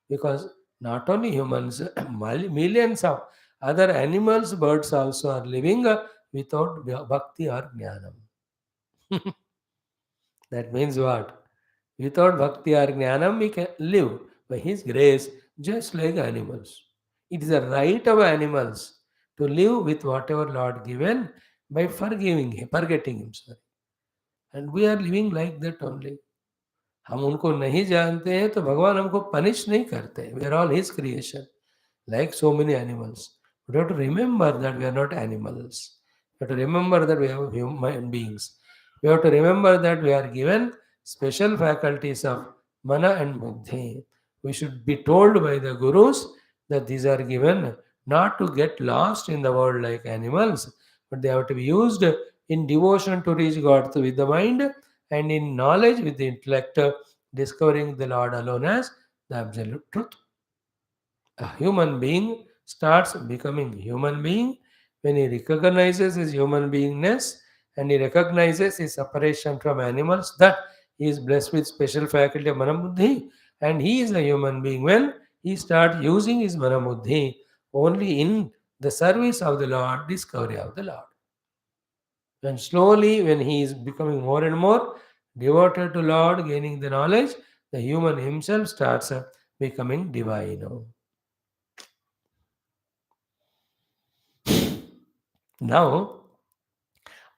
Because not only humans, millions of other animals, birds also are living without bhakti or jnanam. That means what? Without bhakti or jnanam, we can live by His grace just like animals. It is a right of animals to live with whatever Lord given by forgetting Him. Sorry. And we are living like that only. हम उनको नहीं जानते हैं तो भगवान हमको punish नहीं करते. We are all His creation, like so many animals. We have to remember that we are not animals. We have to remember that we are human beings. We have to remember that we are given special faculties of mana and buddhi. We should be told by the gurus that these are given not to get lost in the world like animals, but they have to be used in devotion to reach God with the mind, and in knowledge with the intellect, discovering the Lord alone as the absolute truth. A human being starts becoming human being when he recognizes his human beingness, and he recognizes his separation from animals, that he is blessed with special faculty of manabuddhi, and he is a human being when he starts using his manabuddhi only in the service of the Lord, discovery of the Lord. And slowly, when he is becoming more and more devoted to Lord, gaining the knowledge, the human himself starts becoming divine. Now,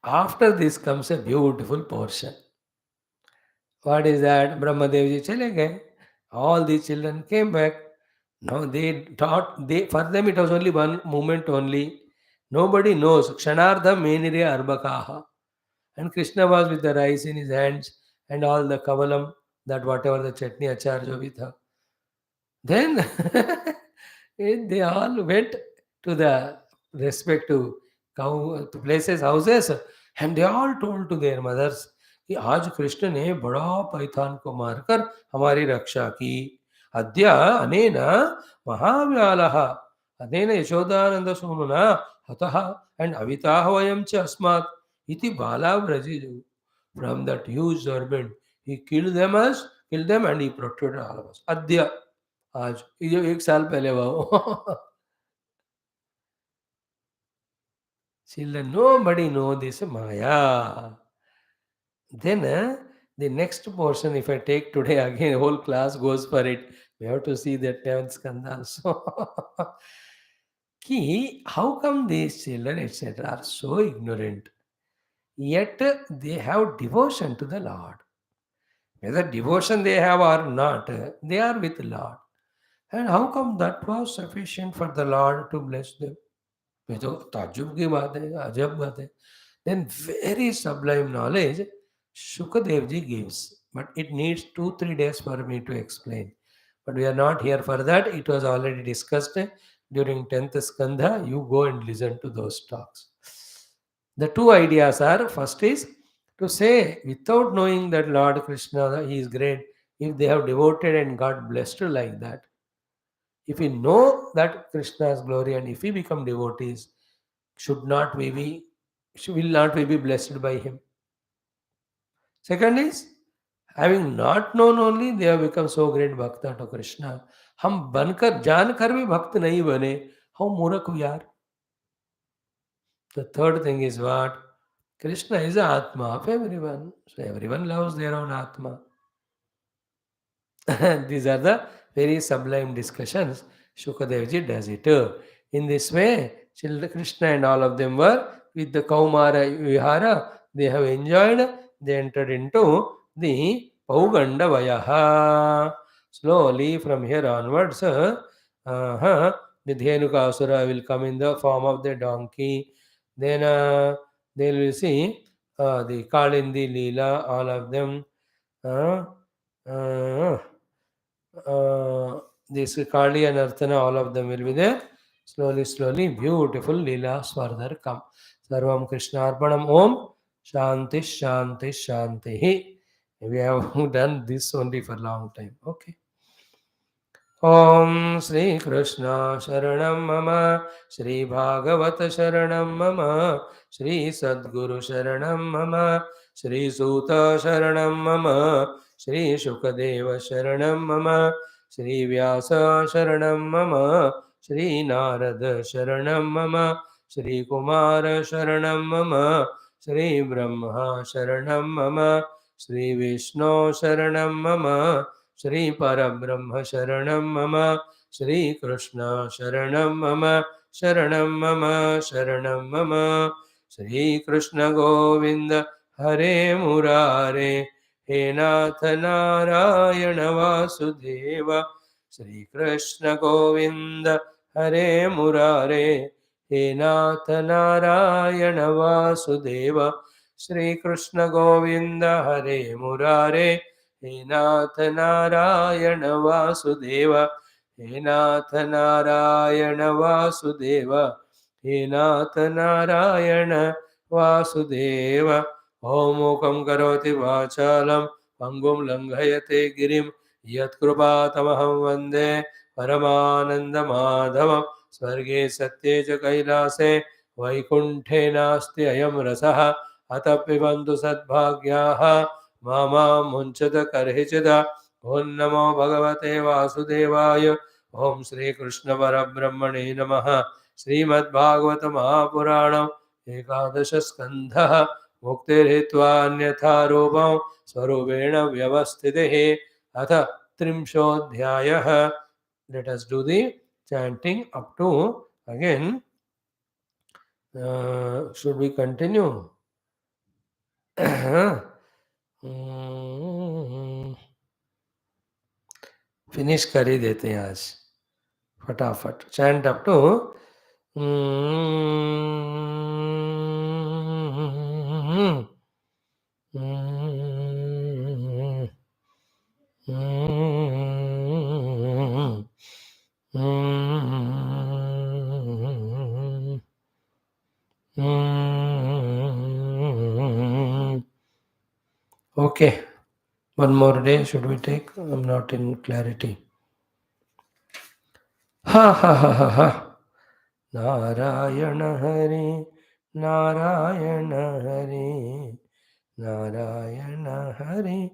after this comes a beautiful portion. What is that? Brahmadevji chale gaye. All the children came back. Now they thought, for them it was only one moment only. Nobody knows. Kshanardha menire arbakaha. And Krishna was with the rice in his hands and all the kavalam, that whatever the chutney achar jo bhi tha. Then they all went to the respective places, houses, and they all told to their mothers कि आज कृष्ण ने बड़ा पैथान को मारकर हमारी रक्षा की. अद्य अनेन महाव्यालः अनेन यशोदानंद सूनुना हतः and अविताः वयं च अस्मात् इति बाला व्रजिजु. From that huge serpent, he killed them and he protected all of us. अद्य, आज, ये 1 साल पहले हुआ. Children, nobody know this Maya. Then the next portion, if I take today again, whole class goes for it. We have to see that 10th skanda also. How come these children, etc., are so ignorant? Yet they have devotion to the Lord. Whether devotion they have or not, they are with Lord. And how come that was sufficient for the Lord to bless them? ये तो ताज्जुब की बात है, अजब बात है. Then very sublime knowledge Shukadev ji gives, but it needs 2-3 days for me to explain. But we are not here for that. It was already discussed during 10th skandha. You go and listen to those talks. The two ideas are, first is to say, without knowing that Lord Krishna, he is great, if they have devoted and got blessed like that, if we know that Krishna's glory and if we become devotees, will not we be blessed by him? Second is, having not known only, they have become so great bhakta to Krishna. हम बनकर जानकर भी भक्त नहीं बने, how मूर्ख we are. The third thing is what? Krishna is the Atma of everyone. So everyone loves their own Atma. These are the very sublime discussions. Shukadevji does it. In this way, children Krishna and all of them were with the Kaumara Vihara. They have enjoyed. They entered into the Pauganda Vayaha. Slowly from here onwards, the Dhenuka Asura will come in the form of the donkey. Then they will see the Kalindi Leela, all of them. This Kali and Arthana, all of them will be there. Slowly, beautiful Leelas further come. Sarvam Krishna Arpanam Om Shanti Shanti Shanti. We have done this only for a long time. Okay. Om Sri Krishna Sharanam Mama Sri Bhagavata Sharanam Mama Sri Sadguru Sharanam Mama Sri Suta Sharanam Mama Sri Shukadeva Sharanam Mama Sri Vyasa Sharanam Mama Sri Narada Sharanam Mama Sri Kumara Sharanam Mama Sri Brahma Sharanam Mama Sri Vishnu Sharanam Mama Shri Parabrahma Sharanam Mama Shri Krishna Sharanam Mama Sharanam Mama Sharanam Mama Shri Krishna Govinda Hare Murare He Nath Narayana Vasudeva Shri Krishna Govinda Hare Murare He Nath Narayana Vasudeva Shri Krishna Govinda Hare Murare He Nath Narayana Vasudeva He Nath Narayana Vasudeva He Nath Narayana Vasudeva Om Mukam Karoti Vachalam Pangum Langhayate Girim Yat Krupatamaham Vande Paramananda Madhavam Swarge Satye Cha Kailase Vaikunthe Nasti Ayam Rasaha Atapibantu Sadbhagyaha Mama Munchata Karhichita Om Namo Bhagavate Vasudevaya Om Shri Krishna Parabrahmane Namaha. Srimad Bhagavata Mahapuranam Ekadasha Skandha Muktirhitva Anyatha Rupam Swarupena Vyavastitehe Atha Trimshodhyayah. Let us do the chanting up to again. Should we continue? Finish कर ही देते हैं आज फटाफट chant up to Okay, one more day should we take? I'm not in clarity. Ha ha ha ha ha. Narayana Hari, Narayana Hari, Narayana Hari,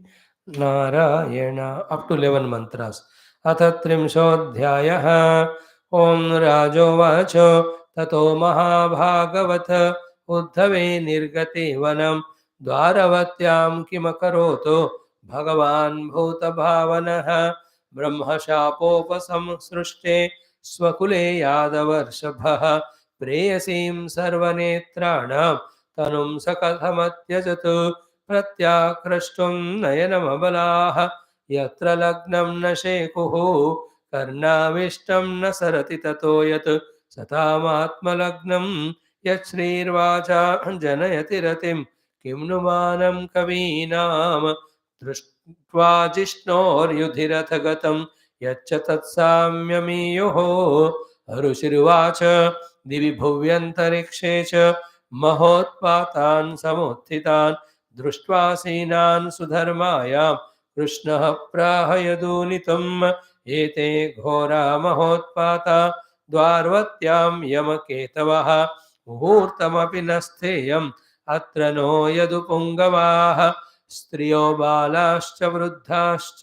Narayana. Up to 11 mantras. Athatrimshodhyayah. Om Rajo Vacho Tato Mahabhagavat Uddhave Nirgati Vanam Dwaravatyam Kimakaroto Bhagavan Bhuta Bhavanah Brahma Shapopasam Srushte स्वकुले यादवर्षभः प्रेयसीं सर्वनेत्राणां तनुं सकथमत्यजतु प्रत्याकृष्टुं नयनमबलाः यत्र लग्नं न शेकुः कर्णाविष्टं न सरति ततो यत् सतामात्मलग्नं यच्छ्रीर्वाचा जनयति रतिं किं नु मानं कवीनां दृष्ट्वा जिष्णोर्युधिरथगतं यच्च तत्साम्यमीयुः ऋषिरुवाच दिवि भुव्यन्तरिक्षे च महोत्पातान् समुत्थितान् दृष्ट्वा सीनान् सुधर्मायां कृष्णः प्राह यदूनितम् एते घोरा महोत्पाता द्वारवत्यां यमकेतवः मुहूर्तमपि न स्थेयम् अत्र नो यदुपुङ्गवाः स्त्रियो बालाश्च वृद्धाश्च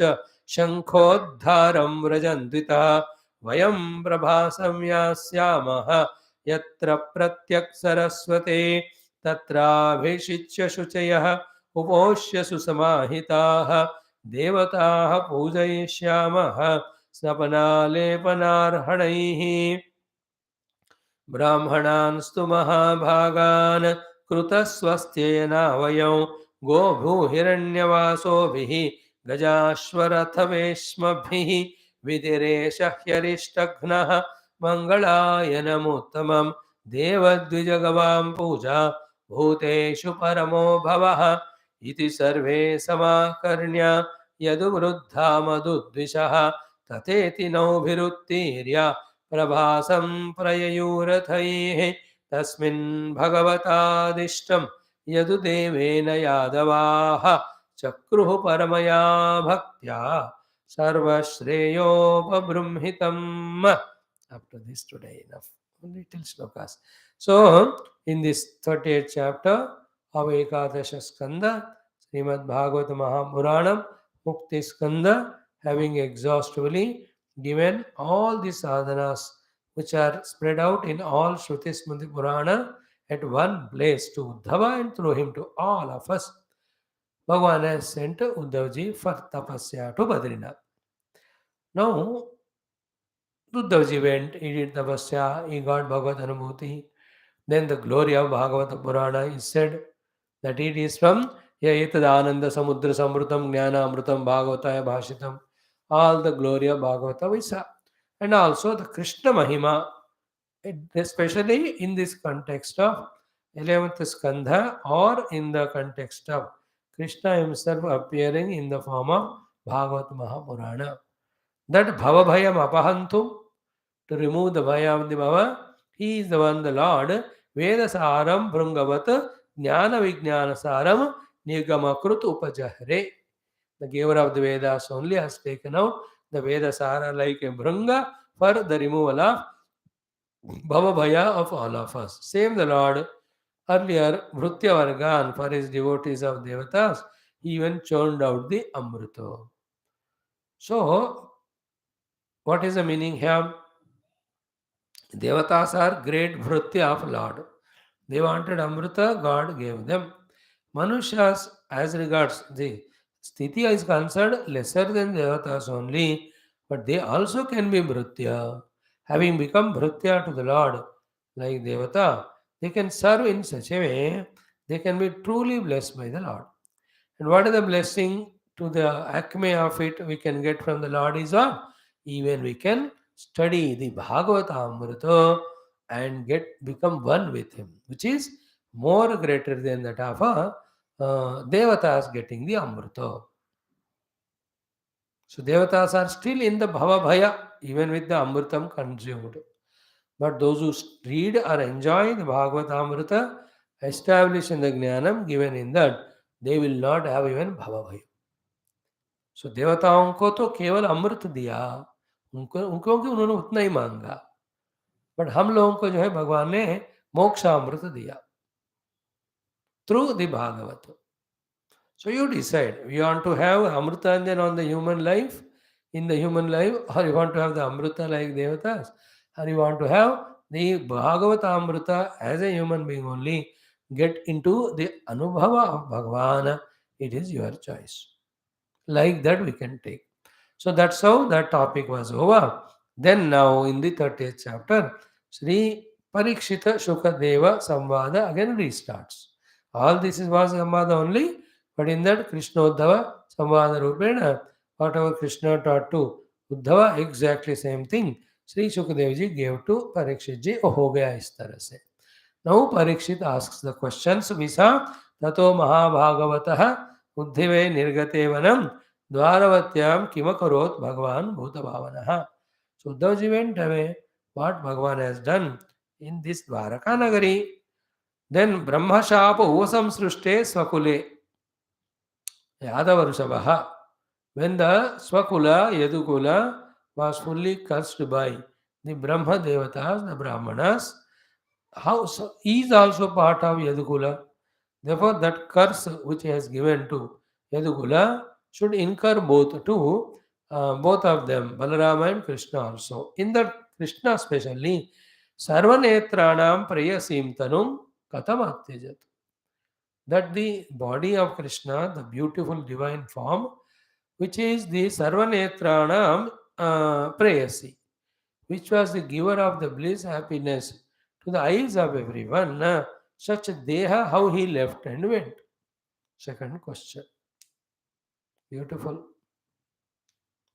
शङ्खोद्धारं व्रजन्वितः वयं प्रभासं यास्यामः यत्र प्रत्यक्सरस्वते तत्राभिषिच्य शुचयः उपोष्य सुसमाहिताः देवताः पूजयिष्यामः स्नपनालेपनार्हणैः ब्राह्मणांस्तु महाभागान् कृतस्वस्त्येना वयं गोभूहिरण्यवासोभिः गजाश्वरथवेश्मभिः विदिरेश ह्यरिष्टघ्नः मङ्गलायनमुत्तमं देवद्विजगवां पूजा भूतेषु परमो भवः इति सर्वे समाकर्ण्य यदुवृद्धा मधुद्विषः तथेति नौभिरुत्तीर्य प्रभासं प्रययूरथैः तस्मिन् भगवतादिष्टं यदुदेवेन यादवाः चक्रुः परमया भक्त्या सर्वश्रेयोपबृंहितम्. After this today enough. Little shlokas. So, in this 38th chapter of Ekadasha Skanda, Srimad Bhagavatam Mahapuranam, Mukti Skanda, having exhaustively given all the sadhanas which are spread out in all Shruti Smriti Purana at one place to Uddhava and through him to all of us. Bhagavan has sent Uddhavji for tapasya to Badrinath. Now, Uddhavji went, he did tapasya, he got Bhagavad Anubhuti. Then the glory of Bhagavata Purana is said that it is from Yetadananda Samudra Samrutam Jnana Amrutam Bhagavataya Bhashitam. All the glory of Bhagavata Vyasa. And also the Krishna Mahima, especially in this context of 11th Skandha or in the context of Krishna himself appearing in the form of Bhagavat Mahapurana. That Bhava Bhayam Apahantum, to remove the Bhaya of the Bhava, he is the one, the Lord, Veda Saram Brungavat Jnana Vijnana Saram Nigamakrut Upajahre. The giver of the Vedas only has taken out the Veda Sara like a Brunga for the removal of Bhava Bhaya of all of us. Same the Lord. Earlier, Bhrutya Vargan, for his devotees of Devatas, he even churned out the Amrita. So, What is the meaning here? Devatas are great Vritya of Lord. They wanted Amrita, God gave them. Manushas, as regards the Sthiti is concerned, lesser than Devatas only, but they also can be Bhritya. Having become Bhritya to the Lord, like Devata, they can serve in such a way, they can be truly blessed by the Lord. And what is the blessing to the acme of it we can get from the Lord is what? Even we can study the Bhagavatamrita and get become one with him, which is more greater than that of a Devatas getting the Amrita. So Devatas are still in the Bhava Bhaya, even with the Amritam consumed. But those who read or enjoy the Bhagavatamrita, established in the Jnanam given in that, they will not have even Bhava Bhaya. सो देवताओं को तो केवल अमृत दिया, उनको उनको कि उन्होंने उतना ही मांगा, बट हम लोगों को जो है भगवान ने मोक्ष अमृत दिया through the Bhagavat. So you decide, you want to have Amritanjan on the human life, in the human life, or you want to have the Amrita like Devatas, or you want to have the Bhagavata Amrita as a human being only, get into the Anubhava of Bhagavan, it is your choice. Like that we can take. So that's how that topic was over. Then now in the 30th chapter, Sri Parikshita Shukadeva Samvada again restarts. All this is was Samvada only, but in that Krishnodhava Samvada Rupena, whatever Krishna taught to Uddhava, exactly same thing. Sri Shukadev ji gave to Parikshit ji, ho gaya is tarah se. Now Parikshit asks the questions, Visa Tato Mahabhagavatah Uddhive Nirgate Vanam Dwaravathyam Kimakarot Bhagavan Bhutabhavanaha. So Uddhavji went away, what Bhagavan has done in this Dwaraka Nagari. Then Brahma Shapa Usam Srushte Swakule Yadavarusavaha. When the Swakula, Yadukula was fully cursed by the Brahma Devatas, the Brahmanas, how so he is also part of Yadukula. Therefore, that curse which he has given to Yadukula should incur both of them, Balarama and Krishna also. In that Krishna especially, Sarvanetranam Prayasim Tanum Katam Atyajat. That the body of Krishna, the beautiful divine form, which is the Sarvanetranam Prayasi, which was the giver of the bliss, happiness to the eyes of everyone. Such a Deha, how he left and went? Second question. Beautiful.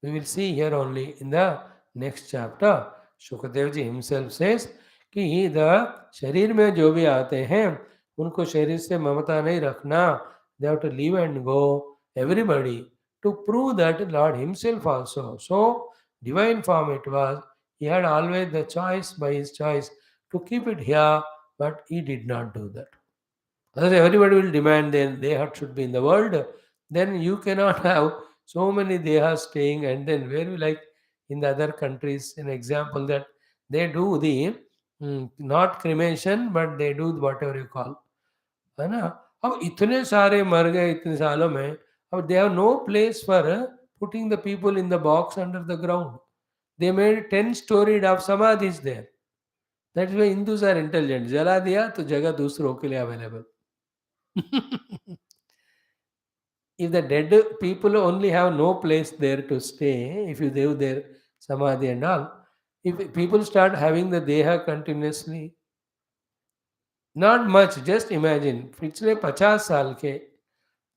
We will see here only in the next chapter. Shukadev ji himself says कि the शरीर में जो भी आते हैं उनको शरीर से ममता नहीं रखना. They have to leave and go. Everybody to prove that Lord himself also. So divine form it was. He had always the choice by his choice to keep it here, but he did not do that. Otherwise, everybody will demand then Deha should be in the world. Then you cannot have so many Dehas staying, and then where you like in the other countries, an example that they do the not cremation, but they do whatever you call. है ना. अब इतने सारे मर गए इतने सालों में, अब they have no place for putting the people in the box under the ground. They made 10 storied of samadhis there. That is why Hindus are intelligent. जला दिया तो जगह दूसरों के लिए available. If the dead people only have no place there to stay, if you leave their samadhi and all, if people start having the deha continuously, not much, just imagine, पिछले 50 साल के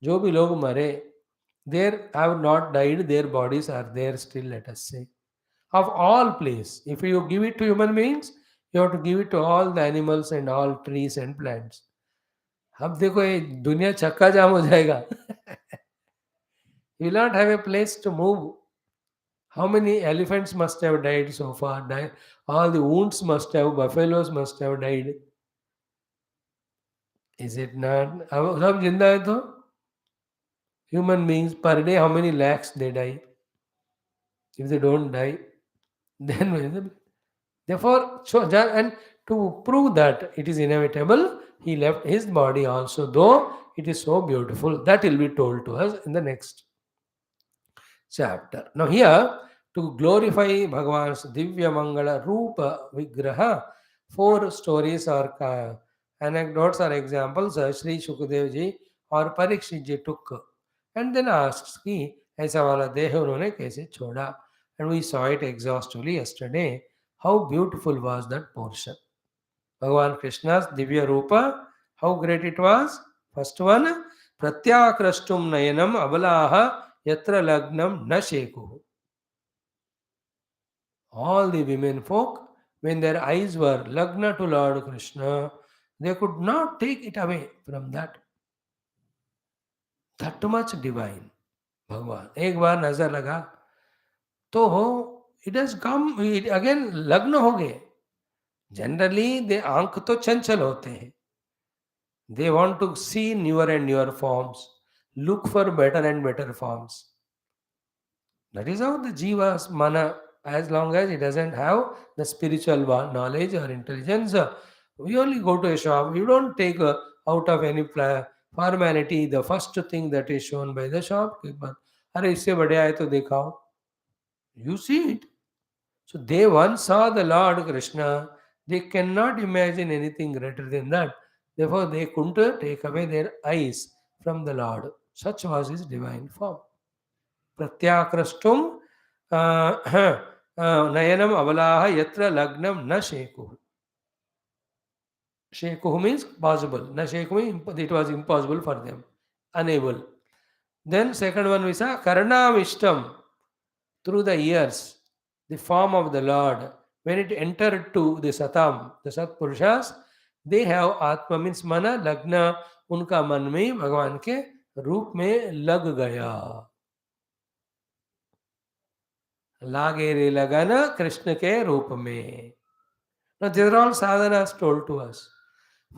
जो भी लोग मरे, there have not died, their bodies are there still, let us say. Of all place, if you give it to human beings, you have to give it to all the animals and all trees and plants. अब देखो ये दुनिया चक्का जाम हो जाएगा. You will not have a place to move. How many elephants must have died so far? All the wounds must have, buffaloes must have died. Is it not? अब सब जिंदा है तो human beings per day, how many lakhs they die? If they don't die, then therefore, so and to prove that it is inevitable, he left his body also, though it is so beautiful. That will be told to us in the next chapter. Now here, To glorify Bhagavan's Divya Mangala Rupa Vigraha, four stories or anecdotes or examples Sri Shukadev ji और परीक्षित जी took and then asked कि ऐसा वाला देह उन्होंने कैसे छोड़ा, and we saw it exhaustively yesterday. How beautiful was that portion. Bhagavan Krishna's Divya Rupa, how great it was. First one, Pratyakrashtum Nayanam Abalaha Yatra Lagnam Na Shekuhu. All the women folk, when their eyes were lagna to Lord Krishna, they could not take it away from that. That much divine. भगवान एक बार नजर लगा तो it has come again लग्न हो गए. Generally they आंख तो चंचल होते हैं. They want to see newer and newer forms, look for better and better forms. That is how the jiva's mana, as long as it doesn't have the spiritual knowledge or intelligence, we only go to a shop. You don't take out of any formality the first thing that is shown by the shopkeeper. अरे इससे बढ़िया है तो दिखाओ. You see it. So they once saw the Lord Krishna. They cannot imagine anything greater than that. Therefore, they couldn't take away their eyes from the Lord. Such was his divine form. प्रत्याकृष्टुम नयनम अबलाह यत्र लग्नम न शेकुः. Shekuh means possible. Na shekuh means it was impossible for them. Unable. Then second one we saw Karnavishtam, through the ears, the form of the Lord. When it entered to the Satam, the Sat Purushas, they have Atma means mana, Lagna, उनका मन में भगवान के रूप में लग गया. लागे रे लगाना कृष्ण के रूप में. Now these are all sadhanas told to us.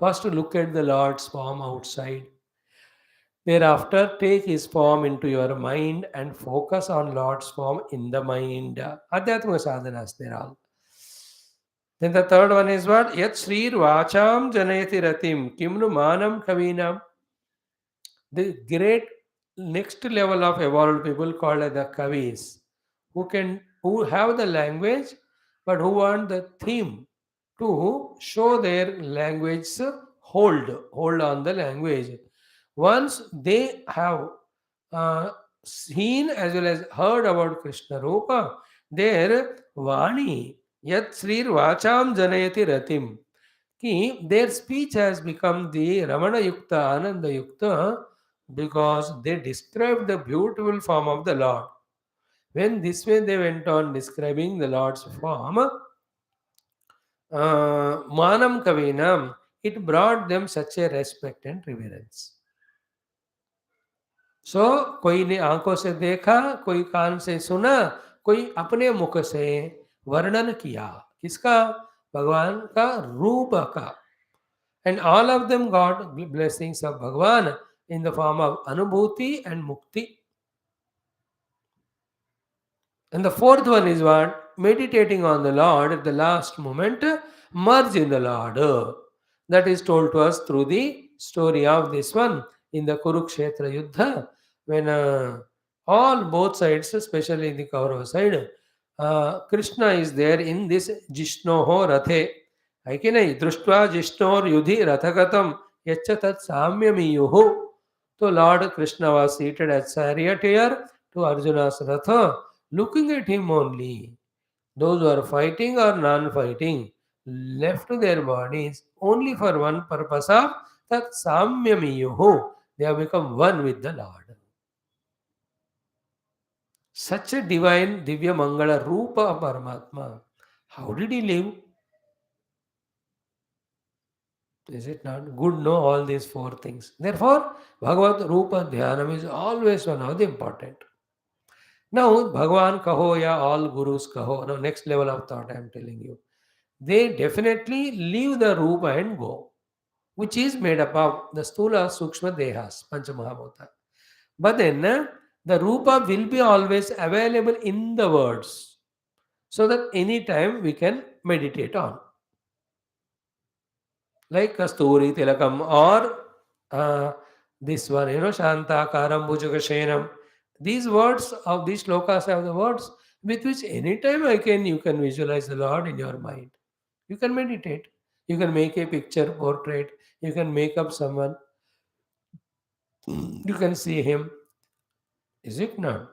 First look at the Lord's form outside. Thereafter take his form into your mind and focus on Lord's form in the mind. Adhyatmika sadhanas, they are all. Then the third one is what? Yat Srir Vacham Janayati Ratim Kimnu Manam Kavinam. The great next level of evolved people called as the Kavis, who have the language but who want the theme to show their language hold on the language. Once they have seen as well as heard about Krishna Rupa, their Vani, Yat Srir Vacham Janayati Ratim, ki their speech has become the Ramana Yukta, Ananda Yukta, because they described the beautiful form of the Lord. When this way they went on describing the Lord's form, Manam Kavinam, it brought them such a respect and reverence. So, कोई ने आंखों से देखा, कोई कान से सुना, कोई अपने मुख से वर्णन किया. किसका? भगवान का रूप का. And all of them got blessings of Bhagavan in the form of Anubhuti and Mukti. And the fourth one is what? Meditating on the Lord at the last moment, merge in the Lord. That is told to us through the story of this one in the Kurukshetra Yuddha, when both sides, especially the Kaurava side, Krishna is there in this Jishnoho Rathe. है कि नहीं? दृष्टवा जिष्णोर युधि रथगतम यच्च तत् साम्यमीयुः. तो Lord Krishna was seated as charioteer to Arjuna's ratha, looking at him only. Those who are fighting or non-fighting left their bodies only for one purpose of tat samyamiyuhu. They have become one with the Lord. Such a divine Divya Mangala Rupa Paramatma. How did he live? Is it not good? Know all these four things. Therefore, Bhagavad Rupa Dhyanam is always one of the important. Now, Bhagavan kaho ya all gurus kaho. Now, next level of thought I am telling you. They definitely leave the Rupa and go, which is made up of the Stula Sukshma Dehas, Panchamahabhuta. But then, the Rupa will be always available in the words, so that any time we can meditate on. Like Kasturi Tilakam or this one, Shantakaram Bhujakashenam. These words of these shlokas have the words with which anytime you can visualize the Lord in your mind. You can meditate. You can make a picture portrait. You can make up someone. You can see him. Is it not?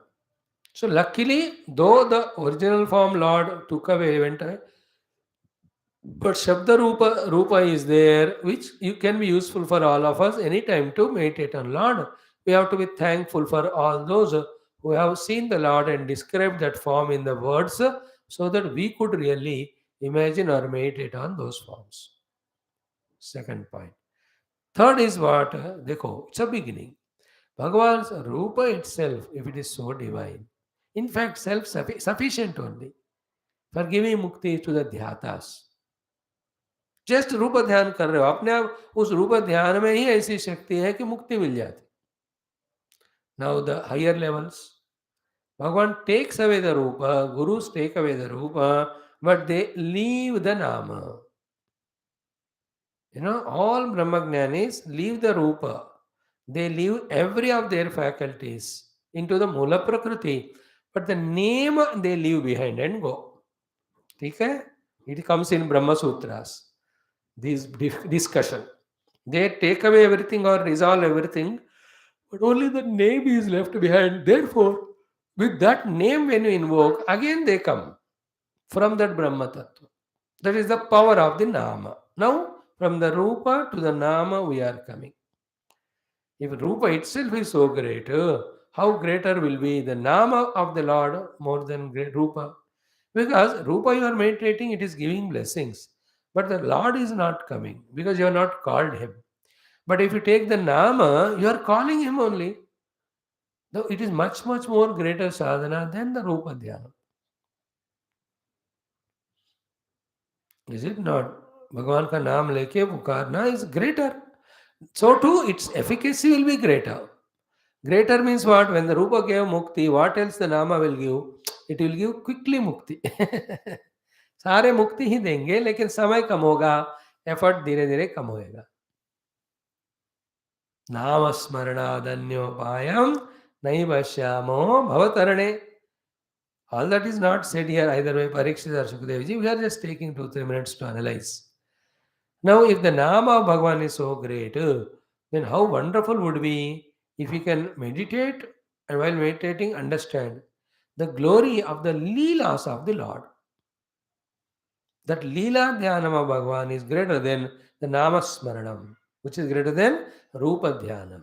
So luckily, though the original form Lord took away, went away, but Shabda Rupa is there, which you can be useful for all of us anytime to meditate on Lord. We have to be thankful for all those who have seen the Lord and described that form in the words so that we could really imagine or meditate on those forms. Second point. Third is what? Dekho, it's a beginning. Bhagavan's Rupa itself, if it is so divine, in fact, self sufficient only for giving mukti to the dhyatas. Just रूप ध्यान कर रहे हो अपने आप उस रूप ध्यान में ही ऐसी शक्ति है कि मुक्ति मिल जाती. नाउ द हायर लेवल्स भगवान टेक्स अवे द रूप गुरुस टेक अवे द रूप बट दे लीव द नाम. All brahmagnanis leave the rupa. They leave every of their faculties into the mula prakriti, but the name they leave behind and go. ठीक है? It comes in Brahma Sutras. This discussion. They take away everything or resolve everything, but only the name is left behind. Therefore, with that name, when you invoke, again they come from that Brahma Tattva. That is the power of the Nama. Now, from the Rupa to the Nama, we are coming. If Rupa itself is so great, how greater will be the Nama of the Lord more than great Rupa? Because Rupa you are meditating, it is giving blessings. But the Lord is not coming because you have not called him. But if you take the Nama, you are calling him only. Though it is much, much more greater sadhana than the Rupa Dhyana. Is it not? Bhagavan ka naam leke pukarna is greater. So too, its efficacy will be greater. Greater means what? When the Rupa gave mukti, what else the Nama will give? It will give quickly mukti. सारे मुक्ति ही देंगे लेकिन समय कम होगा, effort धीरे धीरे कम होएगा. नाम स्मरणादन्योपायम नैव श्यामो भवतरणे. All that is not said here either by Parikshit or Sukadevji. We are just taking 2-3 minutes to analyze. Now, if the Nama of Bhagavan is so great, then how wonderful would it be if we can meditate and while meditating understand the glory of the Leelas of the Lord. That Leela Dhyanam of Bhagavan is greater than the Nama Smaranam, which is greater than Rupa Dhyanam.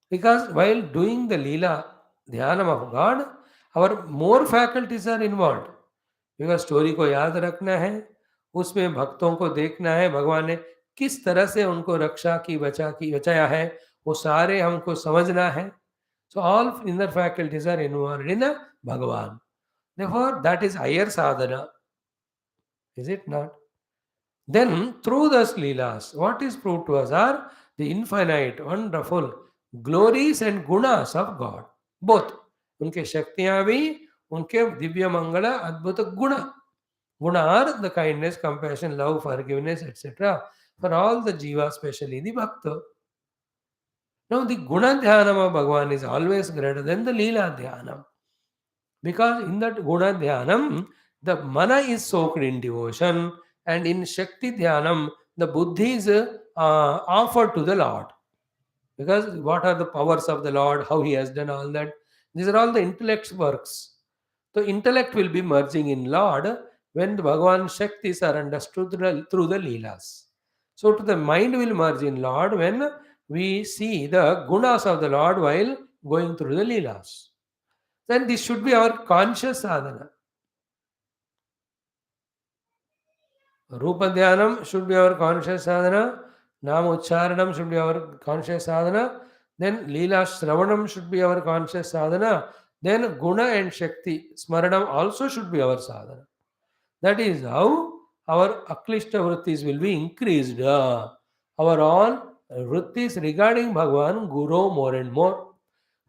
Because while doing the Leela Dhyanam of God, our more faculties are involved. Because story को याद रखना है, उसमें भक्तों को देखना है, भगवान ने किस तरह से उनको रक्षा की बचाया है, वो सारे हमको समझना है. So all inner faculties are involved in Bhagavan. Therefore, that is higher sadhana. Is it not? Then, through the Leelas, what is proved to us are the infinite, wonderful glories and gunas of God. Both. उनके शक्तियां भी, उनके दिव्य मंगल अद्भुत गुण. Guna are the kindness, compassion, love, forgiveness, etc. for all the jiva, especially the bhakta. Now, the Guna Dhyanam of Bhagavan is always greater than the Leela Dhyanam. Because in that Guna Dhyanam, the mana is soaked in devotion, and in Shakti Dhyanam, the buddhi is offered to the Lord. Because what are the powers of the Lord, how he has done all that? These are all the intellect's works. So, intellect will be merging in Lord when the Bhagavan Shaktis are understood through the Leelas. So, to the mind will merge in Lord when we see the gunas of the Lord while going through the Leelas. Then this should be our conscious sadhana. Rupa Dhyanam should be our conscious sadhana. Nama Ucharanam should be our conscious sadhana. Then Leela Shravanam should be our conscious sadhana. Then Guna and Shakti Smaranam also should be our sadhana. That is how our Aklishta Vrittis will be increased. Our all Vrittis regarding Bhagavan grow more and more.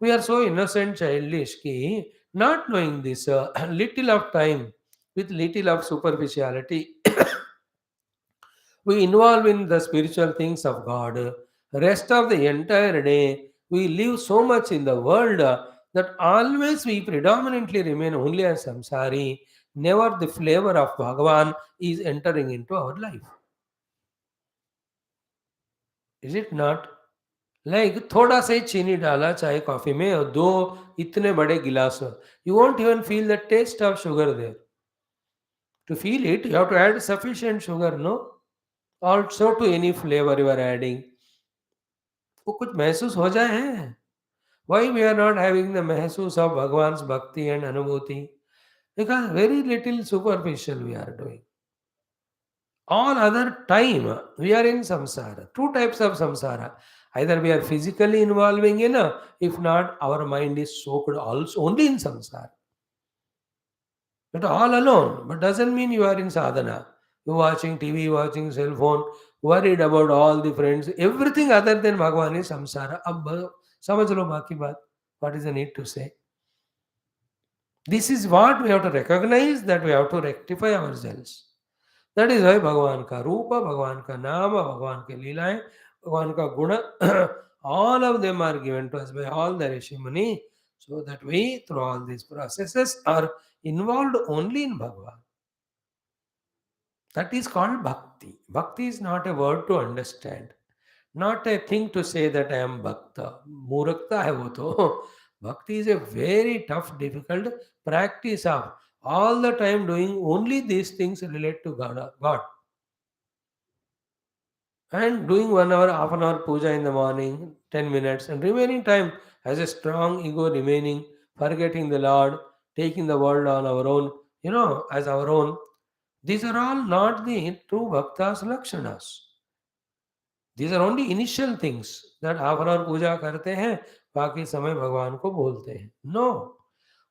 We are so innocent, childish, ki not knowing this little of time with little of superficiality. We involve in the spiritual things of God. Rest of the entire day, we live so much in the world that always we predominantly remain only as samsari, never the flavor of Bhagavan is entering into our life. Is it not? Like थोड़ा सा ही चीनी डाला चाय coffee में और दो इतने बड़े गिलास, you won't even feel the taste of sugar there. To feel it, you have to add sufficient sugar, no? Also to any flavor you are adding. वो कुछ महसूस हो जाए हैं. Why we are not having the महसूस of Bhagwan's bhakti and anubhuti? Because very little superficial we are doing. All other time we are in samsara. Two types of samsara. Either we are physically involving in a, if not, our mind is soaked also only in samsara. But all alone. But doesn't mean you are in sadhana. You watching TV, watching cell phone, worried about all the friends. Everything other than Bhagwan is samsara. अब समझ लो बाकी बात. What is the need to say? This is what we have to recognize, that we have to rectify ourselves. That is why भगवान का रूप, भगवान का नाम, भगवान की लीलाएं, भगवान का गुण, all of them are given to us by all the Rishi Muni, so that we, through all these processes, are involved only in Bhagavan. That is called bhakti. Bhakti is not a word to understand, not a thing to say that I am bhakta. Murakta hai wo to. Bhakti is a very tough, difficult practice of all the time doing only these things relate to God. And doing 1 hour, half an hour puja in the morning, 10 minutes, and remaining time has a strong ego remaining, forgetting the Lord, taking the world on our own, as our own. These are all not the true bhaktas lakshanas. These are only initial things that half an hour puja करते हैं, बाकी समय भगवान को बोलते हैं. No.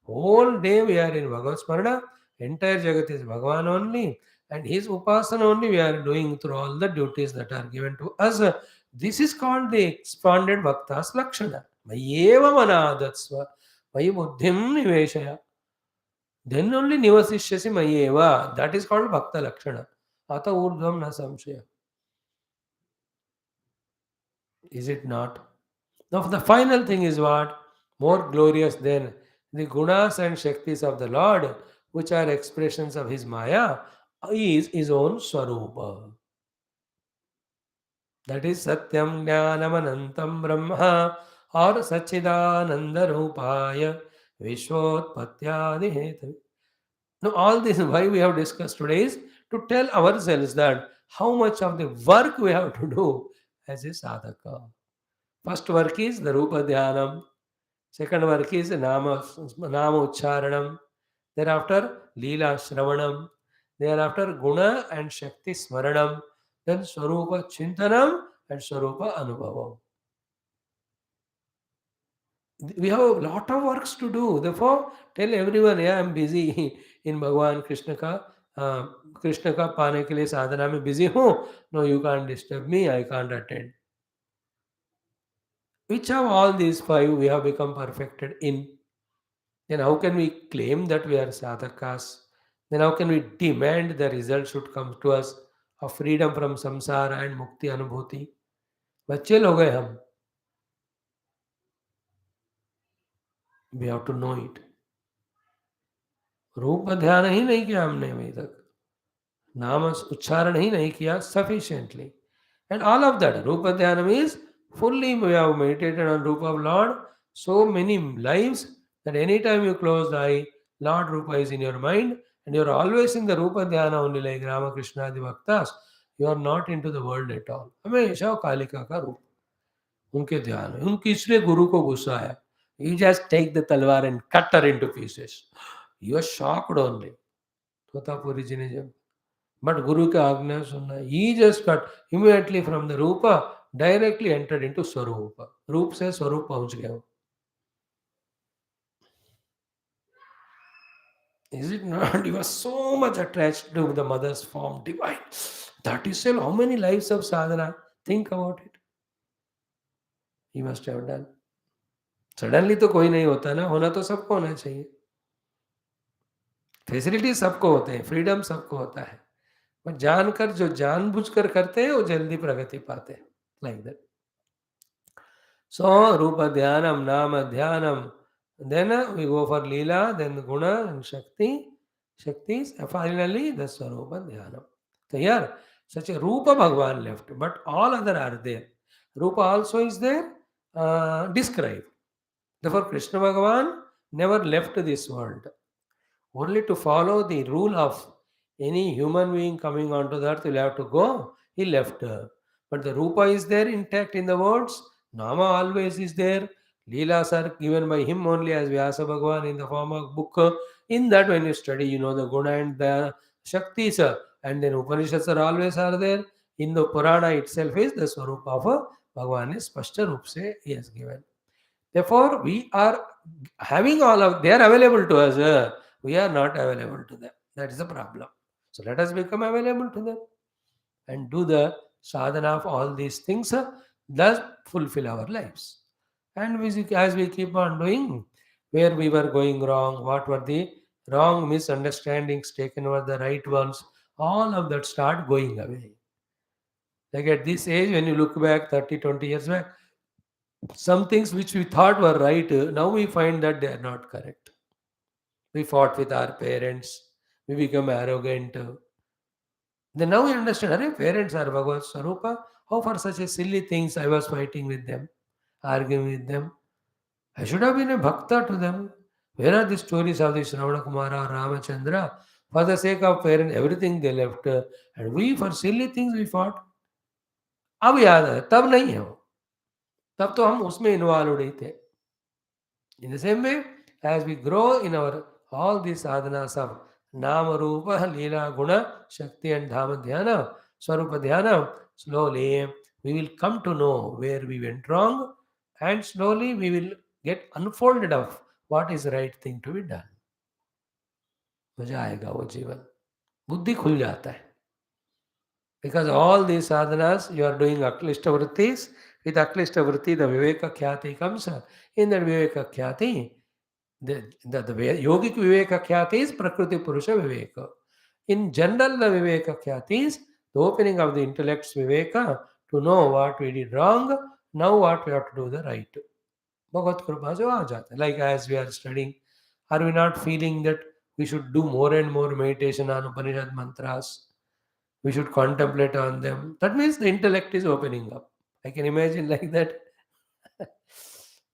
Whole day we are in Bhagavad Smarana, entire Jagat is Bhagavan only, and his upasana only we are doing through all the duties that are given to us. This is called the expanded Bhaktas Lakshana. Mayeva manadatsva, mayi buddhim niveshaya. Then only nivasishyasi mayeva. That is called Bhakta Lakshana. Ata urdhvam na samshaya. Is it not? Now, the final thing is what? More glorious than the gunas and shaktis of the Lord, which are expressions of his Maya, is his own Swarupa. That is Satyam Jnanam Anantam Brahma or Sachidananda Rupaya Vishwotpatyadi Hetu. Now, all this, why we have discussed today, is to tell ourselves that how much of the work we have to do as a sadhaka. First work is the Rupa Dhyanam. Second work is Nama Ucharanam. Thereafter, Leela Shravanam. Thereafter, Guna and Shakti Smaranam. Then Swarupa Chintanam and Swarupa Anubhavam. We have a lot of works to do. Therefore, tell everyone, yeah, I'm busy in Bhagavan Krishna ka पाने के लिए साधना में busy हूँ. No, you can't disturb me. I can't attend. Which of all these five we have become perfected in? Then how can we claim that we are sadhakas? Then how can we demand the result should come to us of freedom from samsara and mukti anubhuti? बच्चे लोग हैं हम. We have to know it. रूप ध्यान ही नहीं किया हमने अभी तक. नाम उच्चारण ही नहीं किया sufficiently. And all of that, Rupa Dhyanam is fully, we have meditated on Rupa of Lord so many lives that anytime you close the eye, Lord Rupa is in your mind and you are always in the Rupa Dhyana only like Ramakrishna Adi Bhaktas. You are not into the world at all. हमेशा कालिका का रूप उनके ध्यान है. उनकी इसलिए गुरु को गुस्सा है. You just take the talwar and cut her into pieces. You are shocked only. Totapuri जी ने जब but Guru ka agnya sunna. He just cut immediately from the Rupa, directly entered into Swarupa. Rup se Swarup पहुंच गया. Is it not? He was so much attached to the mother's form, divine. That is still how many lives of sadhana. Think about it. He must have done. Suddenly तो कोई नहीं होता ना, होना तो सबको होना चाहिए. फैसिलिटी सबको होते हैं, फ्रीडम सबको होता है. पर जानकर जो जानबूझकर करते हैं वो जल्दी प्रगति पाते हैं. Like that. So, Rupa Dhyanam, Nama Dhyanam, Then we go for Leela, then Guna and Shakti. Shaktis, finally the Swarupa Dhyana. So here, such a Rupa Bhagavan left, but all other are there. Rupa also is there, described. Therefore, Krishna Bhagavan never left this world. Only to follow the rule of any human being coming onto the earth will have to go. He left. But the Rupa is there intact in the words. Nama always is there. Leelas are given by him only as Vyasa Bhagavan in the form of book. In that, when you study, you know the Guna and the Shaktis. And then Upanishads are always are there. In the Purana itself is the Swarupa of Bhagavan is Spashta Rup se he has given. Therefore, we are having all of, they are available to us. We are not available to them. That is the problem. So let us become available to them and do the sadhana of all these things, thus fulfill our lives. And as we keep on doing, where we were going wrong, what were the wrong misunderstandings taken over the right ones, all of that start going away. Like at this age, when you look back 30, 20 years back, some things which we thought were right, now we find that they are not correct. We fought with our parents, we become arrogant. Then now we understand, Arey, parents are Bhagavad Swarupa. How for such a silly things I was fighting with them, arguing with them? I should have been a bhakta to them. Where are the stories of the Shravana Kumara, Ramachandra? For the sake of parents, everything they left. And we, for silly things, we fought. अब याद है, तब नहीं है वो. तब तो हम उसमें इन्वॉल्व नहीं थे. In the same way, as we grow in our all these sadhanas of Nama, Rupa, Leela, Guna, Shakti and Dhama Dhyana, Swarupa Dhyana, slowly we will come to know where we went wrong and slowly we will get unfolded of what is the right thing to be done. मजा आएगा वो जीवन, बुद्धि खुल जाता है. Because all these sadhanas, you are doing Aklishta Vrittis. With Aklishta Vritti, the Viveka Khyati comes. In that Viveka Khyati, the yogic Viveka Khyati is Prakriti Purusha Viveka. In general, the Viveka Khyati is the opening of the intellect's Viveka to know what we did wrong, now what we have to do the right. Bhagavad Kripa se aa jata hai. Like as we are studying, are we not feeling that we should do more and more meditation on Upanishad mantras? We should contemplate on them. That means the intellect is opening up. I can imagine like that.